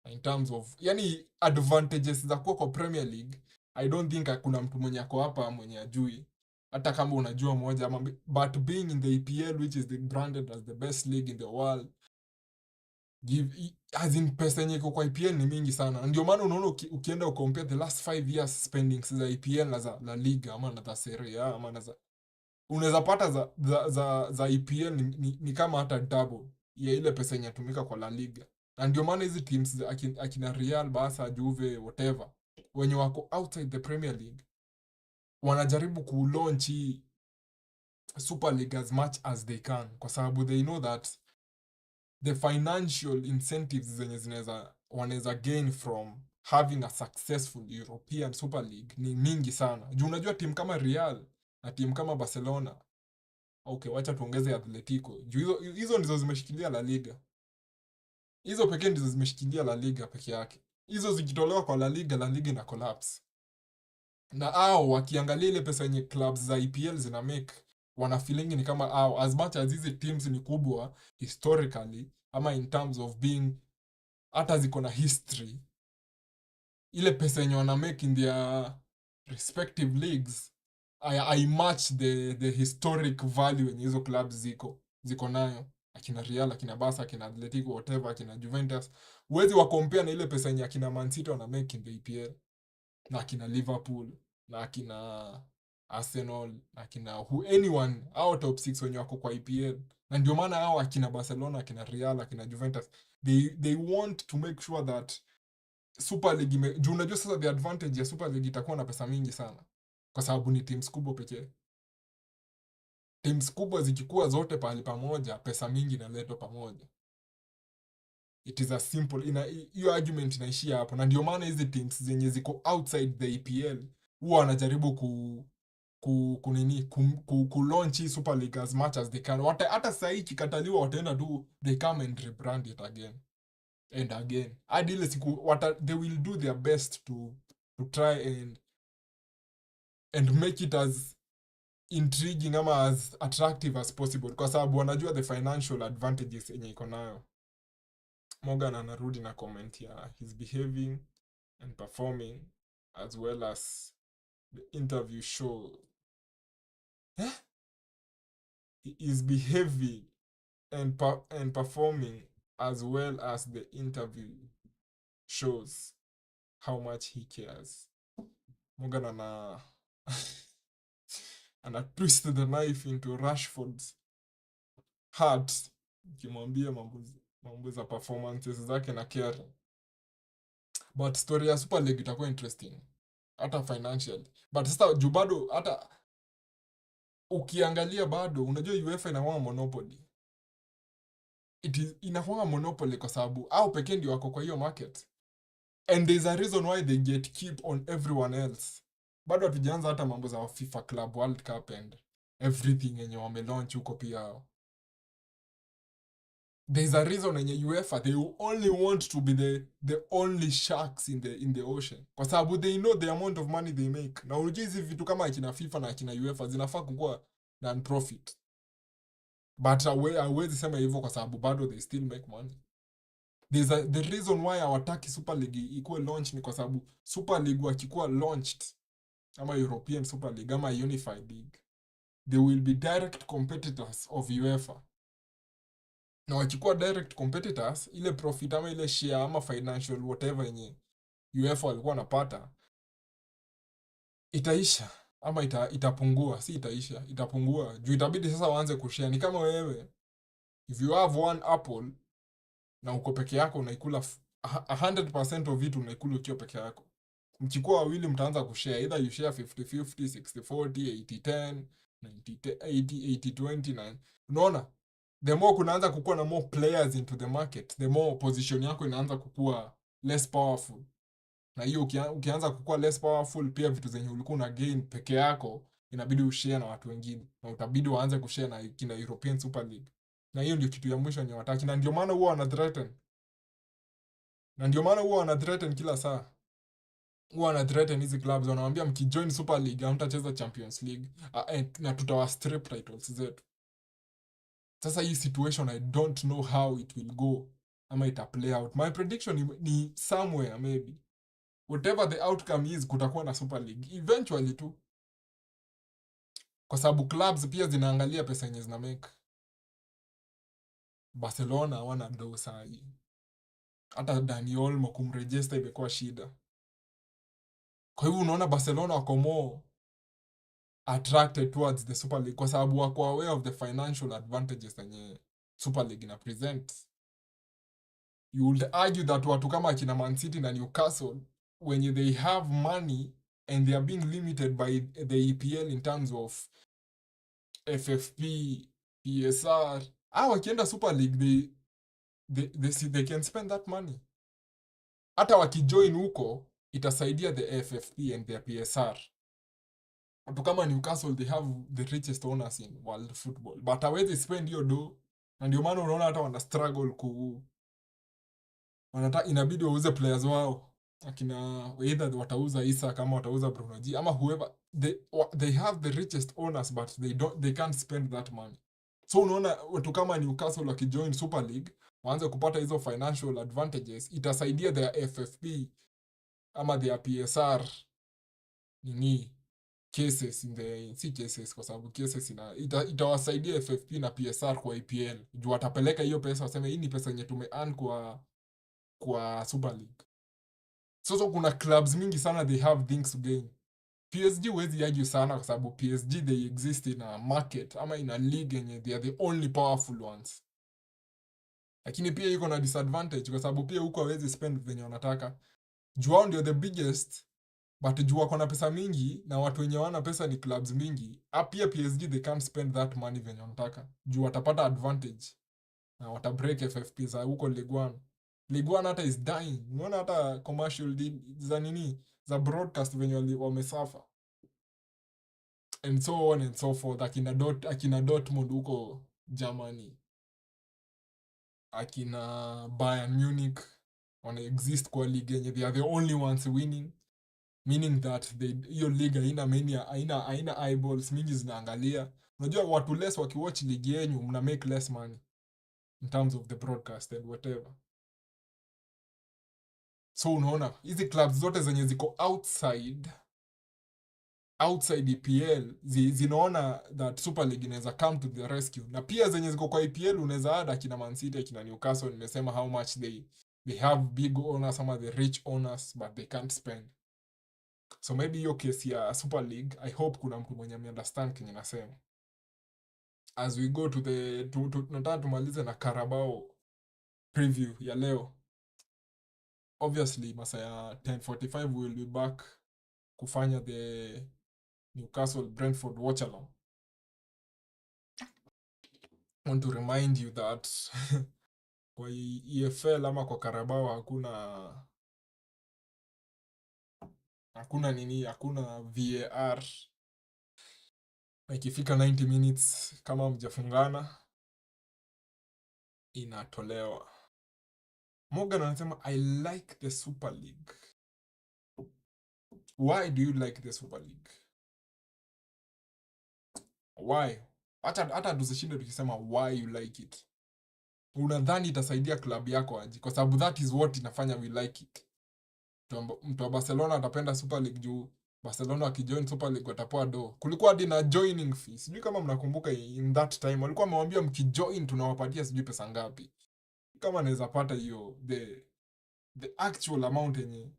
A: in terms of yani advantages za kuwa kwa Premier League. I don't think kuna mtu mwenye ako hapa mwenye ajui, hata kama unajua moja ama but being in the EPL, which is branded as the best league in the world, as in pesa yenye iko kwa EPL ni mingi sana. Ndio maana unaona ukienda ukompare the last 5 years spendings za EPL na za La Liga ama na za Serie A ama na za, unaweza pata za EPL ni kama hata double ya ile pesa yenye inatumika kwa La Liga. Na ndio maana hizi teams akina Real, Barca, Juve, whatever, wenye wako outside the Premier League wanajaribu ku-launch Super League as much as they can, kwa sababu they know that the financial incentives zenye wanaweza gain from having a successful European Super League ni mingi sana. Juu unajua timu kama Real na timu kama Barcelona, okay, wacha tuongeze Atletico, juu hizo ndizo zimeshikilia La Liga. Hizo pekee ndizo zimeshikilia La Liga peke yake. Hizo zikitolewa kwa La Liga ina collapse. Na wakiangalia ile pesa yenye clubs za EPL zina make, wana feeling ni kama as much as hizi teams ni kubwa historically ama in terms of being, hata ziko na history, ile pesa yenye wana make in their respective leagues I match the historic value yenye hizo clubs ziko nayo. Akina Real, akina Barca, akina Atletico, whatever, akina Juventus, huwezi wa compare na ile pesa yenye akina Man City wana make in the EPL, na akina Liverpool, na akina Arsenal, na akina anyone out top 6 wenye wako kwa EPL. Na ndio maana hao akina Barcelona, akina Real, akina Juventus, they want to make sure that Super League juu unajua sasa the advantage ya Super League itakuwa na pesa mingi sana, kwa sababu ni teams kubwa pekee. Teams kubwa zikikuwa zote pahali pamoja, pesa mingi inaletwa pamoja. It is a simple, hiyo argument inaishia hapo. Na ndio maana hizi teams zenye ziko outside the EPL huwa wanajaribu ku launch Super League as much as they can. Hata sasa hii kikataliwa wataenda tu, they come and rebrand it again and again. Hadi ile siku they will do their best to try and make it as intriguing ama as attractive as possible, kwa sababu wanajua the financial advantages yenye iko nayo. Morgan anarudi na comment ya he's behaving and performing as well as the interview show. He is behaving and performing as well as the interview shows how much he cares. Morgan ana twist the knife into Rashford's heart, kimwambia mambo za performances zake na care. But story ya Super League itakuwa interesting, hata financially. But sasa juu bado, hata ukiangalia bado, unajua UEFA inakuwa monopoly. Inakuwa monopoly kwa sababu pekee ndio wako kwa hiyo market. And there's a reason why they get keep on everyone else. Bado hatujaanza hata mambo za FIFA Club World Cup and everything yenye wamelaunch huko pia. There's a reason yenye UEFA, they only want to be the only sharks in the ocean, kwa sababu they know the amount of money they make. Na unajua hizi vitu kama akina FIFA na akina UEFA zinafaa kukuwa non-profit, but hawezi sema hivyo kwa sababu bado they still make money. The reason why hawataki Super League ikuwe launched ni kwa sababu Super League wakikuwa launched, ama European Super League ama Unified League, they will be direct competitors of UEFA. Na wakikuwa direct competitors, ile profit ama ile share ama financial whatever yenye UEFA walikuwa wanapata itaisha ama itapungua. Si itaisha, itapungua. Juu itabidi sasa waanze kushare. Ni kama wewe, if you have one apple na uko peke yako unaikula 100% of it, unaikula ukiwa peke yako. Mkikuwa wawili mtaanza kushare, either you share 50-50, 60-40, 80-10, 80-20 na unaona, the more kunaanza kukua na more players into the market, the more position yako inaanza kukua less powerful. Na hiyo ukianza kukua less powerful, pia vitu zenye ulikuwa una gain peke yako inabidi ushare na watu wengine, na utabidi waanze kushare na kina European Super League, na hiyo ndio kitu ya mwisho yenye wataki, na ndio maana huwa wana threaten, kila saa. Huwa wana threaten hizi clubs, wanawaambia mkijoin Super League hamtacheza Champions League, na tutawastrip titles zetu. Sasa hii situation I don't know how it will go, ama ita play out. My prediction ni somewhere maybe, whatever the outcome is, kutakuwa na Super League eventually tu, kwa sababu clubs pia zinaangalia pesa yenye zina make. Barcelona hawana do saa hii, hata Dani Olmo kumregister imekuwa shida. Kwa hivyo unaona Barcelona wako more attracted towards the Super League kwa sababu wako aware of the financial advantages yenye Super League ina present. You would argue that watu kama akina Man City na Newcastle, when they have money and they are being limited by the EPL in terms of FFP, PSR, wakienda Super League they can spend that money. Hata wakijoin huko itasaidia the FFP and their PSR. Watu kama Newcastle, they have the richest owners in world football, but hawezi spend hiyo do, na ndio maana unaona hata wana struggle inabidi wauze players wao, akina either watauza Isa kama watauza Bruno G ama whoever. They have the richest owners, but they can't spend that money. So unaona watu kama Newcastle wakijoin Super League waanze kupata hizo financial advantages, itasaidia their FFP ama their PSR cases si cases, kwa sababu cases itawasaidia FFP na PSR kwa EPL, juu watapeleka hiyo pesa waseme hii ni pesa yenye tume-earn kwa Super League. So kuna clubs mingi sana, they have things to gain. PSG huwezi argue sana kwa sababu PSG they exist in a market ama in a league yenye they are the only powerful ones. Lakini pia iko na disadvantage kwa sababu pia huko hawezi spend venye wanataka. Juu wao ndio the biggest, but juu wako na pesa mingi na watu wenye wana pesa ni clubs mingi. Pia PSG they can't spend that money venye wanataka. Juu watapata advantage na watabreak FFP za huko Ligue 1. Ligue 1 hata is dying. Unaona hata commercial deal za broadcast venye wamesafa. And so on and so forth. Akina Dortmund huko Germany, akina Bayern Munich wana exist kwa league yenye they are the only ones winning, meaning that hiyo league haina eyeballs mingi zinaangalia. Unajua watu less wakiwatch league yenyu mna make less money in terms of the broadcast and whatever. So unaona hizi clubs zote zenye ziko outside EPL zinaona that Super League inaweza come to the rescue, na pia zenye ziko kwa EPL unaweza ada kina Man City, kina Newcastle. Nimesema how much they have big owners ama the rich owners, but they can't spend. So maybe hiyo case ya Super League, I hope kuna mtu mwenye understand kenye nasema. As we go to nataka tumalize na Carabao preview ya leo. Obviously masaa ya 10:45 we will be back kufanya the Newcastle Brentford watch along. I want to remind you that kwa EFL ama kwa Carabao hakuna VAR. Ikifika 90 minutes kama mjafungana inatolewa. Morgan anasema I like the Super League. Why do you like the Super League? Why? Hata tusishinde tukisema why you like it. Unadhani itasaidia club yako aje? Kwa sababu that is what inafanya we like it. Mtu wa Barcelona atapenda Super League juu Barcelona akijoin Super League watapoa do. Kulikuwa hadi na joining fee. Sijui kama mnakumbuka in that time walikuwa wamewambia mkijoin tunawapatia sijui pesa ngapi. Kama naweza pata hiyo the actual amount yenye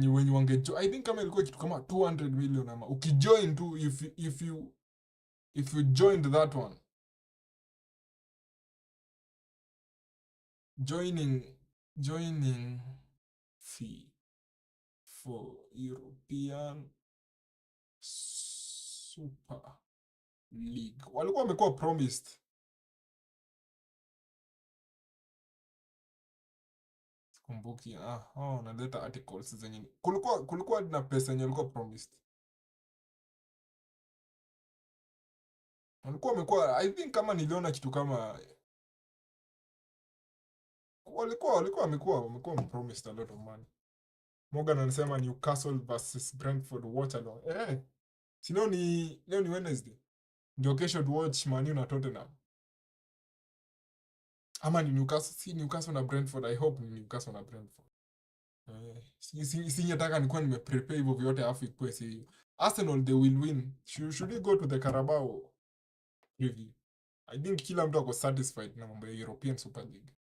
A: when wangejoin, I think kama ilikuwa kitu kama 200 million ama ukijoin tu if you joined that one. Joining fee for European Super League walikuwa wamekuwa promised. Kumbuki naleta articles zenye kulikuwa na pesa yenye walikuwa promised. Walikuwa I think kama niliona kitu kama wamekuwa promised a lot of money. Morgan anasema Newcastle versus Brentford watch along. Si leo ni Wednesday. Ndio kesho to watch Man U na Tottenham. Ama ni Newcastle, si Newcastle na Brentford. I hope ni Newcastle na Brentford. Singetaka nikuwa nimeprepare hivyo vyote afu ikuwe si Arsenal they will win. Should we go to the Carabao preview? I think kila mtu ako satisfied na mambo ya European Super League.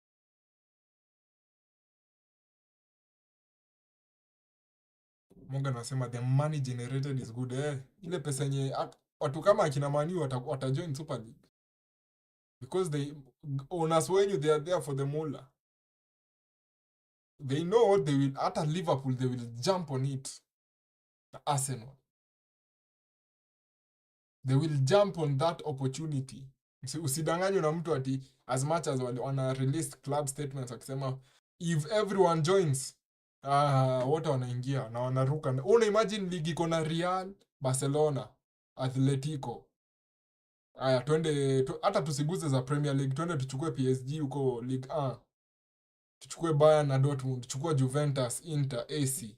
A: Morgan anasema the money generated is good. Ile pesa yenye watu kama akina Man U watajoin Super League. Because they owners wenyu they are there for the moolah. They know what they will, hata Liverpool they will jump on it. Arsenal they will jump on that opportunity. Usidanganywe na mtu ati as much as wana release club statements wakisema if everyone joins wote wanaingia na wanaruka. Una imagine ligi iko na Real, Barcelona, Atletico. Aya twende hata tusiguze za Premier League, twende tuchukue PSG huko Ligue 1. Tuchukue Bayern na Dortmund, tuchukue Juventus, Inter, AC.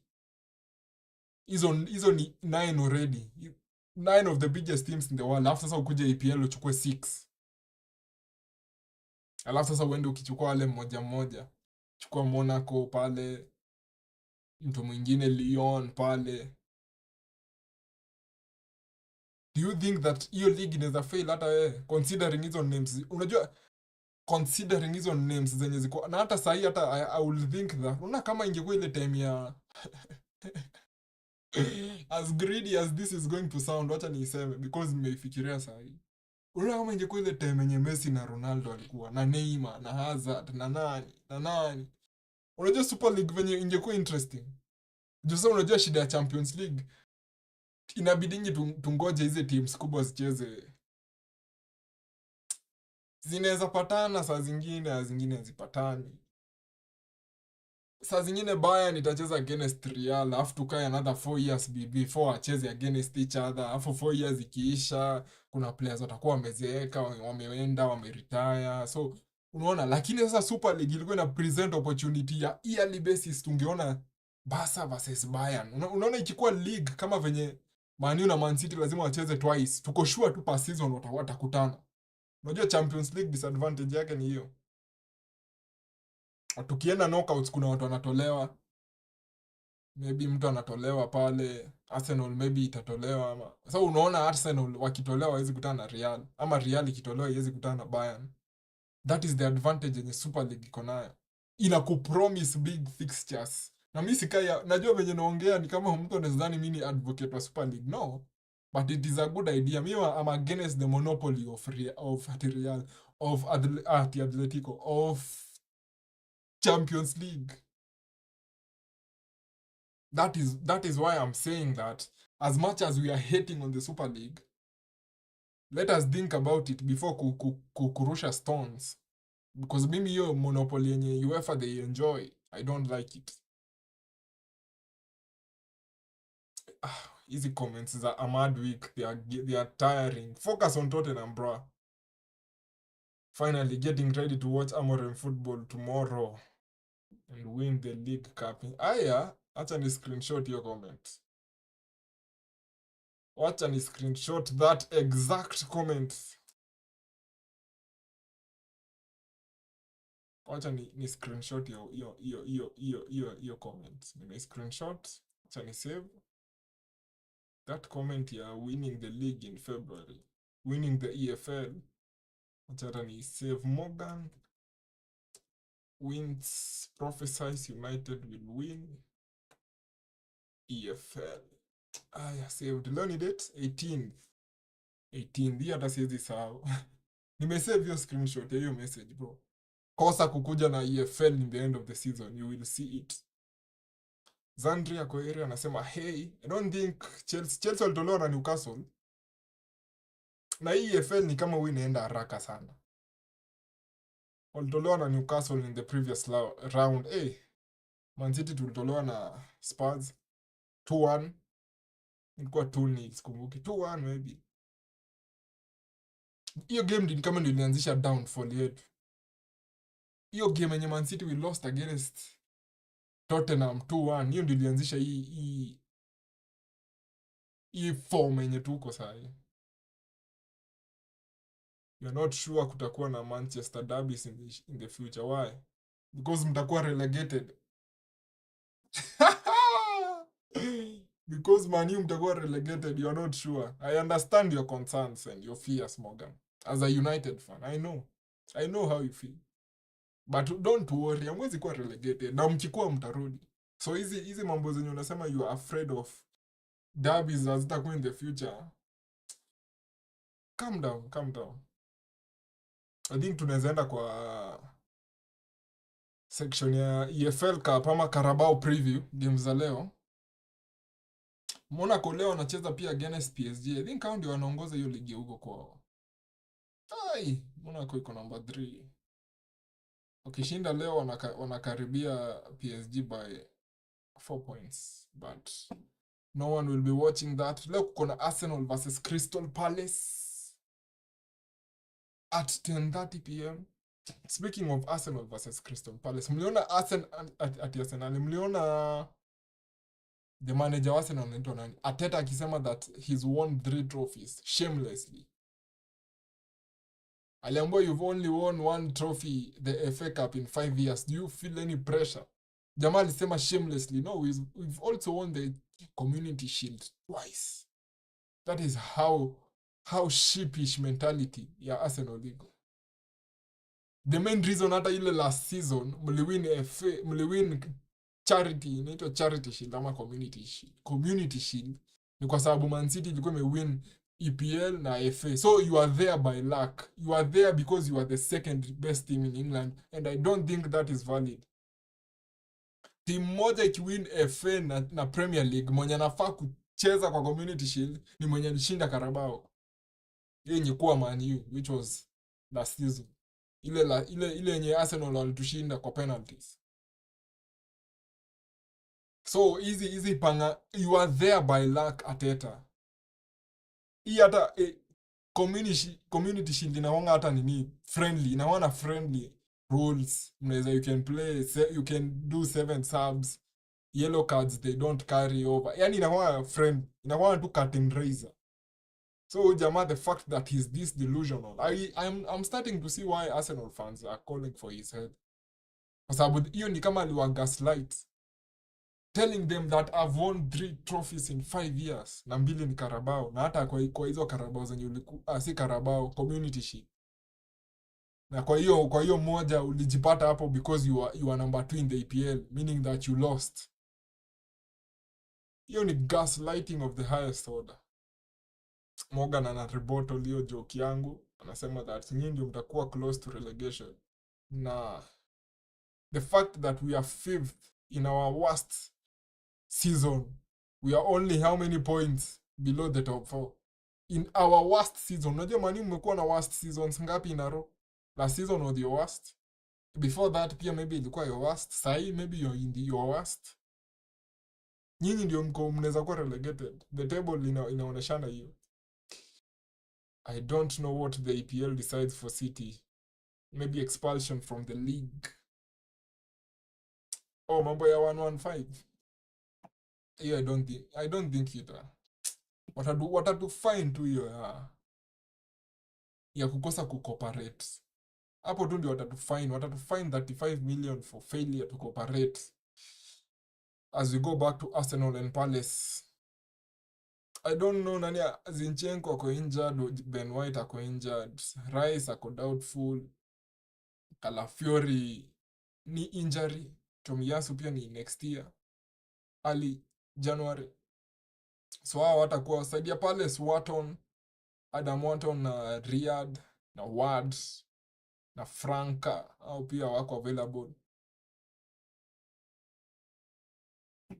A: Hizo ni 9 already. 9 of the biggest teams in the world. Alafu sasa ukuje EPL uchukue 6. Alafu sasa uende ukichukua wale mmoja. Chukua Monaco pale, mtu mwingine Lyon pale. Do you think that hiyo league inaweza fail hata wewe considering hizo names? Unajua considering hizo names zenye ziko na hata sahi hata I will think that unaona kama ingekuwa ile time ya as greedy as this is going to sound, wacha niiseme because nimeifikiria sahi. Unaona kama ingekuwa ile time yenye Messi na Ronaldo walikuwa na Neymar na Hazard na nani. Unajua Super League venye ingekuwa interesting. Sasa unajua shida ya Champions League inabidi tungoje hizi teams kubwa zicheze. Zinaweza patana saa zingine hazipatani. Saa zingine Bayern itacheza against Real, afu tukae another 4 years before acheze against each other. Afu 4 years ikiisha, kuna players watakuwa wamezeeka, wameenda, wameretire. So unaona, lakini sasa Super League ilikuwa ina present opportunity ya yearly basis, tungeona Barca versus Bayern. Unaona ikikuwa league kama venye Man U na Man City lazima wacheze twice. Tuko sure tu per season watakutana. Unajua Champions League disadvantage yake ni hiyo. Tukienda knockouts kuna watu wanatolewa. Maybe mtu anatolewa pale, Arsenal maybe itatolewa ama. Sasa unaona Arsenal wakitolewa hawezi kutana na Real, ama Real ikitolewa haiwezi kutana na Bayern. That is the advantage yenye Super League iko nayo. Inakupromise big fixtures. Na mimi sikai najua venye naongea ni kama mtu anadhani mimi ni advocate wa Super League. No. But it is a good idea. Mimi I'm against the monopoly of Real, of Atletico, of Champions League. That is why I'm saying that as much as we are hating on the Super League, let us think about it before kurusha stones. Because mimi hiyo monopoly yenye UEFA they enjoy, I don't like it. Easy comments za Ahmad Week, they are tiring. Focus on Tottenham, bro. Finally getting ready to watch Amorim football tomorrow and win the League Cup. Aya, acha ni screenshot your comment. Acha ni screenshot that exact comment. Acha ni screenshot your comment. Nime screenshot, acha ni save. That comment ya winning the league in February. Winning the EFL. Acha ni save. Morgan wins, prophesies United will win EFL. Aya, saved. Leo ni date 18th. Hii hata siwezi sahau. Nimesave hiyo screenshot ya hiyo message, bro. Kosa kukuja na EFL in the end of the season. You will see it. Zandria Koeri anasema, hey, I don't think Chelsea walitolewa na Newcastle. Na hii EFL ni kama huwa inaenda haraka sana. Walitolewa na Newcastle in the previous round. Man City tulitolewa na Spurs 2-1. Ilikuwa 2-0, sikumbuki. 2-1 maybe. Hiyo game ni kama ndio ilianzisha downfall yetu. Hiyo game yenye Man City we lost against Tottenham 2-1, hiyo ndio ilianzisha hii form yenye tuko sasa. You're not sure kutakuwa na Manchester derbies in the future. Why? Because mtakuwa relegated. Because Man U mtakuwa relegated, you're not sure. I understand your concerns and your fears, Morgan. As a United fan, I know how you feel. But don't worry, hamwezi kuwa relegated. Na mkikuwa mtarudi. So hizi mambo zenye unasema you are afraid of derbies hazitakuwa in the future. Calm down. I think tunaweza enda kwa section ya EFL Cup ama Carabao preview games za leo. Monaco leo wanacheza pia against PSG. I think hao ndio wanaongoza hiyo ligi huko kwao. Ai, Monaco iko number 3. Wakishinda leo wanakaribia PSG by 4 points. But no one will be watching that. Leo kuko na Arsenal versus Crystal Palace at 10:30 p.m. Speaking of Arsenal versus Crystal Palace, mliona Arsenal, mliona the manager wa Arsenal anaitwa nani? Arteta akisema that he's won 3 trophies shamelessly. Aliambiwa you've only won 1 trophy, the FA Cup, in 5 years. Do you feel any pressure? Jamaa alisema shamelessly. No, we've also won the Community Shield twice. That is how sheepish mentality ya Arsenal iko. The main reason hata ile last season mliwin charity, inaitwa Charity Shield ama Community Shield, ni kwa sababu Man City ilikuwa imewin EPL na FA. So you are there by luck. You are there because you are the second best team in England, and I don't think that is valid. Team moja ikiwin FA na Premier League, mwenye anafaa kucheza kwa Community Shield ni mwenye alishinda Carabao. Hiyo yenye kuwa Man U, which was last season. Ile yenye Arsenal walitushinda kwa penalties. So hizi panga, you are there by luck, Arteta. Hii hata community shield inaonga hata nini friendly, inaona friendly rules. Mnaweza, you can do 7 subs, yellow cards they don't carry over. Yani inaona friend, inaona tu curtain raiser. So jamaa, the fact that he's this delusional, I'm starting to see why Arsenal fans are calling for his head. Kwa sababu hiyo ni kama aliwa gaslight, telling them that I've won 3 trophies in 5 years, na 2 ni Carabao, na hata kwa hizo Carabao zenye si Carabao, Community Shield. Na kwa hiyo moja ulijipata hapo because you are number 2 in the EPL, meaning that you lost. Hiyo ni gaslighting of the highest order. Morgan ana rebuttal hiyo joke yangu, anasema that nyinyi ndio mtakuwa close to relegation. Na the fact that we are 5th in our worst season, we are only how many points below the top 4 in our worst season. Unajua Man U mmekuwa na worst seasons ngapi in a row? Last season was your worst. Before that pia maybe ilikuwa your worst. Sai maybe you're in your worst. Nyinyi ndio mnaweza kuwa relegated. The table inaoneshana hiyo. I don't know what the EPL decides for City. Maybe expulsion from the league. Oh, mambo ya 115. Yeah, I don't think it. Watatu fine tu hiyo ya kukosa kucooperate. Hapo tu ndio watatu fine 35 million for failure to cooperate. As we go back to Arsenal and Palace, I don't know nani. Zinchenko ako injured, Ben White ako injured, Rice ako doubtful, Calafiori ni injury, Tomiyasu pia ni next year, early January. So hao watakuwa side ya Palace, Adam Wharton na Riyad na Ward na Franca au pia wako available.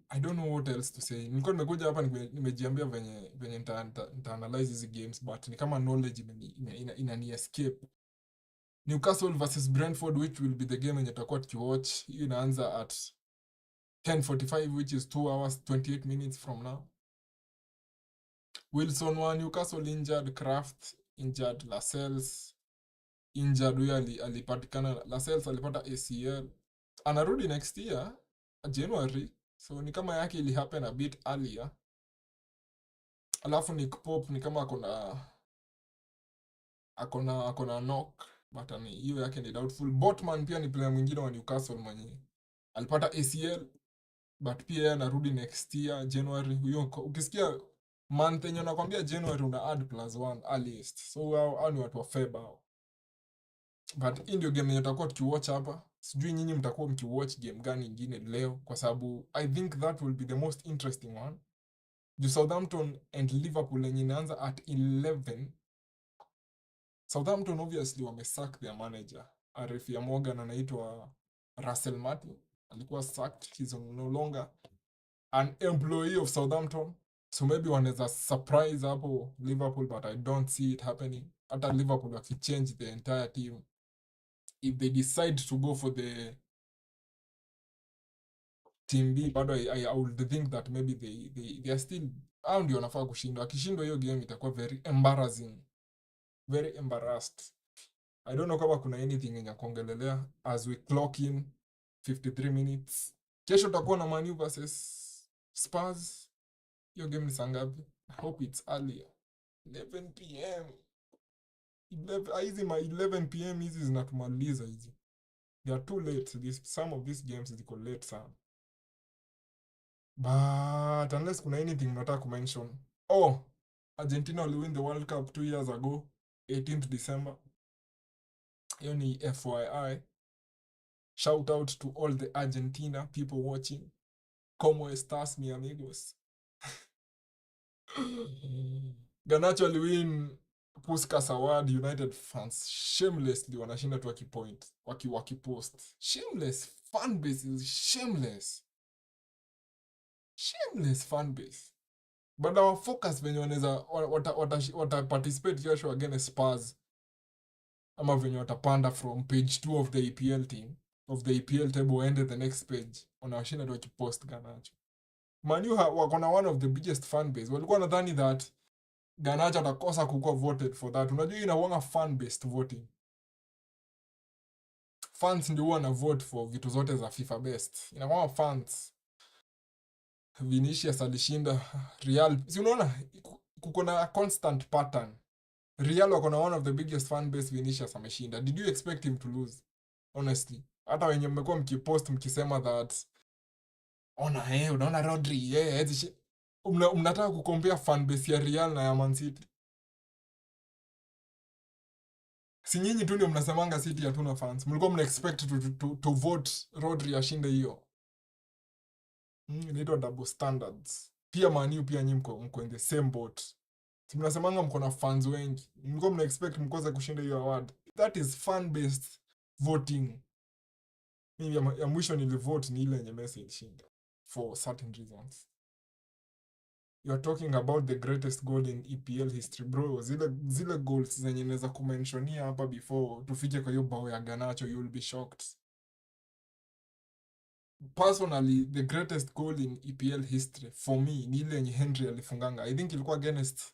A: I don't know what else to say. Nilikuwa nimekuja hapa nimejiambia venye nita-analyze hizi games, but ni kama knowledge inani escape. Newcastle versus Brentford, which will be the game yenye tutakuwa tukiwatch. Hiyo inaanza at 10:45, which is 2 hours 28 minutes from now. Wilson wa Newcastle injured, Kraft injured. Lascelles injured, huyo alipatikana. Lascelles alipata ACL, anarudi next year January, so ni kama yake ili happen a bit earlier. Alafu Nick Pope ni kama akona knock, but hiyo yake ni doubtful. Botman pia ni player mwingine wa Newcastle mwenye alipata ACL, but pia yeye anarudi next year January. Huyo ukisikia month yenye nakwambia January una add +1 earliest, so hao ni watu wa February. But hii ndio game yenye tutakuwa tukiwatch hapa. Sijui nyinyi mtakuwa mkiwatch game gani nyingine leo, kwa sababu I think that will be the most interesting one. Southampton and Liverpool yenye inaanza at 11. Southampton obviously wamesack their manager. RF ya Morgan anaitwa Russell Martin. Alikuwa sacked. He's no longer an employee of Southampton. So maybe wanaweza surprise hapo Liverpool, but I don't see it happening. Hata Liverpool wakichange the entire team, if they decide to go for the team B, but I would think that maybe they are still, hao ndio wanafaa kushindwa. Akishindwa hiyo game itakuwa very embarrassing. Very embarrassed. I don't know kama kuna anything yenye kuongelelea as we clock in 53 minutes. Kesho tutakuwa na Man U versus Spurs. Hiyo game ni saa ngapi? I hope it's earlier. 11 p.m. Hizi ma 11 p.m. hizi zinatumaliza hizi. They are too late. Some of these games ziko late sana. But unless kuna anything nataka kumention. Oh, Argentina will win the World Cup 2 years ago, 18th December. Hiyo ni FYI. Shout out to all the Argentina people watching. Como estas, mi amigos? Garnacho aliwin Puskas Award. United fans shamelessly wanashinda tu wakipoint, wakipost. Shameless fan base is shameless. Shameless fan base. But our focus venye wanaweza wata participate kesho against Spurs, ama venye watapanda from page 2 of the EPL team, of the EPL table, end the next page, wanawashinda tu wakipost Garnacho. Man U wako na one of the biggest fan base. Walikuwa nadhani that Garnacho atakosa kukuwa voted for that. Unajua inakuwa fan based voting. Fans ndio wana vote for vitu zote za FIFA best. Inakuwa fans. Vinicius alishinda Real. Si unaona kuko na constant pattern. Real wako na one of the biggest fan base, Vinicius ameshinda. Did you expect him to lose? Honestly. Hata wenye mmekuwa mkipost mkisema that unaona Rodri, mnataka kukompea fan base ya Real na ya Man City. Si nyinyi tu ndio mnasemanga City hatuna fans. Mlikuwa mna expect to vote Rodri ashinde hiyo. Inaitwa double standards. Pia Man U pia nyinyi mko in the same boat. Si mnasemanga mko na fans wengi. Mlikuwa mna expect mkoze kushinda hiyo award. That is fan based voting. Mimi ya mwisho nilivote ni ile yenye Messi ilishinda for certain reasons. You are talking about the greatest goal in EPL history, bro. Zile goals zenye naweza kumentionia hapa before tufike kwa hiyo bao ya Garnacho, you will be shocked. Personally, the greatest goal in EPL history for me ni ile yenye Henry alifunganga. I think ilikuwa against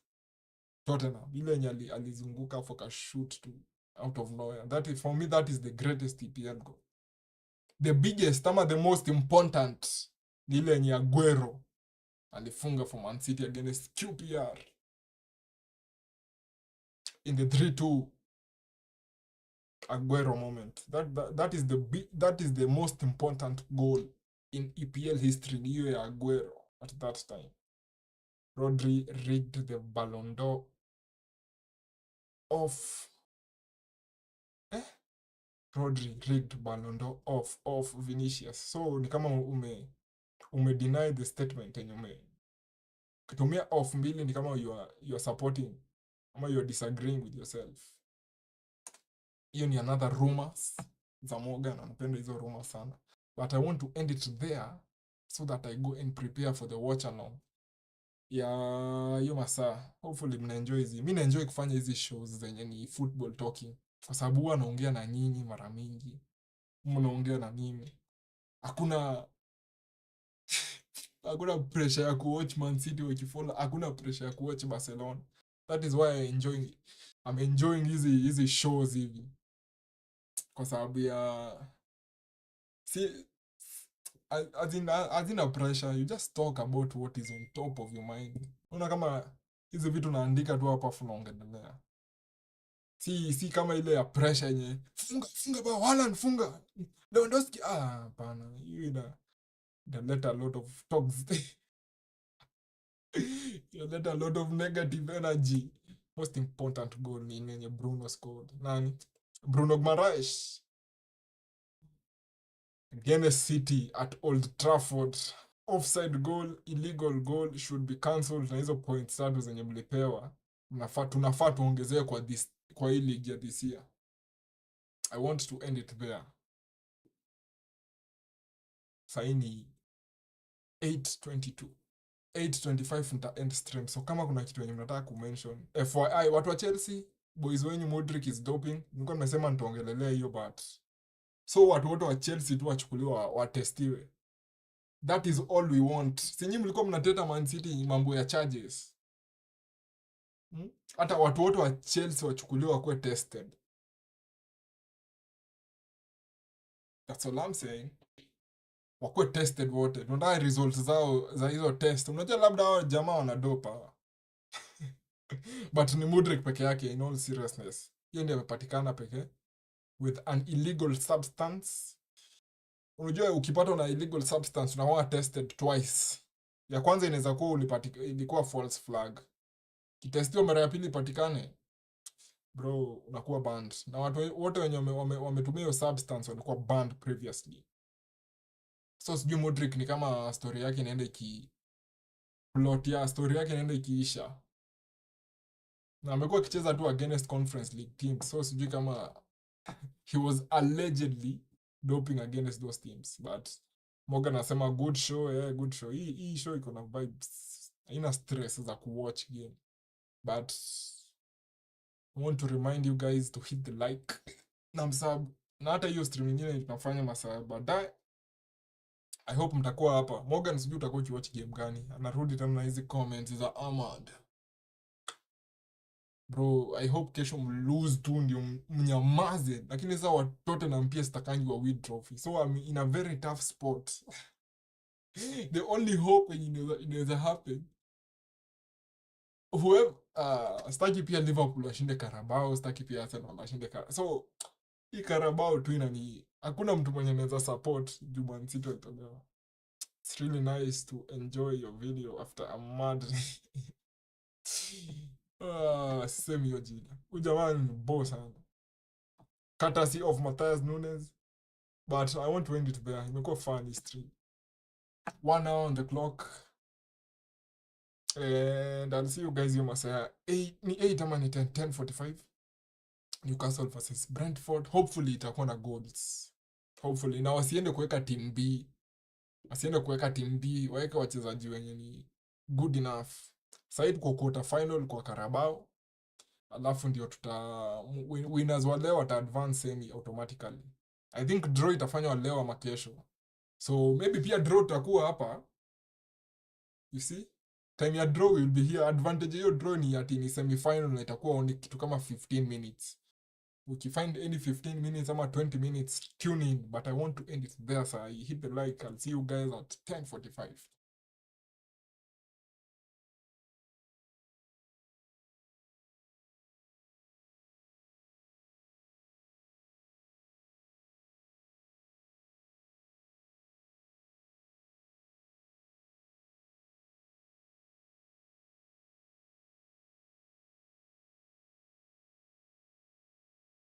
A: Tottenham. Ile yenye alizunguka for a shoot to out of nowhere. That is, for me, that is the greatest EPL goal. The biggest, ama the most important, ni ile yenye Aguero alifunga for Man City against QPR in the 3-2 Aguero moment. That is the most important goal in EPL history, hiyo ya Aguero at that time. Rodri rigged the Ballon d'Or off. Rodri rigged Ballon d'Or off Vinicius. So ni kama ume deny the statement yenye kutumia off mbili, ni kama you are supporting ama you are disagreeing with yourself. Hiyo ni another rumors za Morgan, anapenda hizo rumors sana. But I want to end it there so that I go and prepare for the watch along ya hiyo masaa. Hopefully mna enjoy hizi. Mimi na enjoy kufanya hizi shows zenye ni football talking, kwa sababu huwa naongea na nyinyi mara mingi, mnaongea na mimi. Hakuna pressure ya kuwatch Man City wakifollow, hakuna pressure ya kuwatch Barcelona. That is why I enjoy I'm enjoying hizi shows hivi kwa sababu ya si hazina pressure, you just talk about what is on top of your mind. Unaona kama hizi vitu naandika tu hapa afu naongelelea. Si kama ile ya pressure yenye funga ba wala nfunga. Lewandowski hapana. Hiyo inaleta a lot of talks. Inaleta a lot of negative energy. Most important goal ni yenye Bruno scored. Nani? Bruno Guimaraes against City at Old Trafford. Offside goal, illegal goal should be cancelled, na hizo points tatu zenye mlipewa tunafaa tuongezee kwa hii league ya this year. I want to end it there. Saini 8:22 8:25 nita end stream, so kama kuna kitu yenye mnataka kumention FYI watu wa Chelsea, boys wenyu Modric is doping. Nilikuwa nimesema nitaongelelea hiyo, but so watu wote wa Chelsea tu wachukuliwa watestiwe. That is all we want. Sinyi mlikuwa mnateta Man City mambo ya charges. Hata watu wote wa Chelsea wachukuliwa kuwe tested. That's all I'm saying. Wakuwe tested wote. Tunataka results zao za hizo test. Unajua labda hao jamaa wanadopa. But ni Modric peke yake, in all seriousness. Yeye ndiye amepatikana pekee with an illegal substance. Unajua ukipata na illegal substance unakuwa tested twice. Ya kwanza inaweza kuwa ilikuwa false flag. Kitestiwa mara ya pili ipatikane, bro, unakuwa banned. Na watu wote wenye wametumia hiyo substance walikuwa banned previously. So sijui Modric ni kama story yake inaenda story yake inaenda ikiisha. Na amekuwa akicheza tu against Conference League teams. So sijui kama he was allegedly doping against those teams. But Morgan anasema good show, good show. Hii show iko na vibes. Haina stress za kuwatch game. But I want to remind you guys to hit the like na msub. Na hata hiyo stream nyingine tunafanya masaa baadaye. I hope mtakuwa hapa. Morgan sijui utakuwa ukiwatch game gani. Anarudi tena na hizi comments za Ahmad. Bro, I hope kesho mlose tu ndio mnyamaze. Lakini sasa watoto na mpia sitakangi wa win trophy. So I'm in a very tough spot. The only hope inaweza happen, whoever staki pia Liverpool washinde Carabao, staki pia Arsenal washinde Carabao. So hii Carabao tu inani, hakuna mtu mwenye anaweza support Man City itolewa. It's really nice to enjoy your video after a mad sisemi hiyo jina. Huyu jamaa ni boss sana. Courtesy of Matthias Nunes. But I want to end it there. Imekuwa fun history. 1 hour on the clock. And I'll see you guys here masaa 8 ama ni 10:45. Newcastle versus Brentford. Hopefully itakuwa na goals. Hopefully. Na wasiende kuweka team B. Waweke wachezaji wenye ni good enough. Sasa tuko quarter final kwa Carabao. Alafu ndio winners wa leo wata advance semi automatically. I think draw itafanywa leo ama kesho. So maybe pia draw tutakuwa hapa. You see? Time ya draw will be here. Advantage hiyo draw ni ati ni semi-final na itakuwa only kitu kama 15 minutes. Ukifind any 15 minutes ama 20 minutes, tune in. But I want to end it there, so I hit the like. I'll see you guys at 10:45.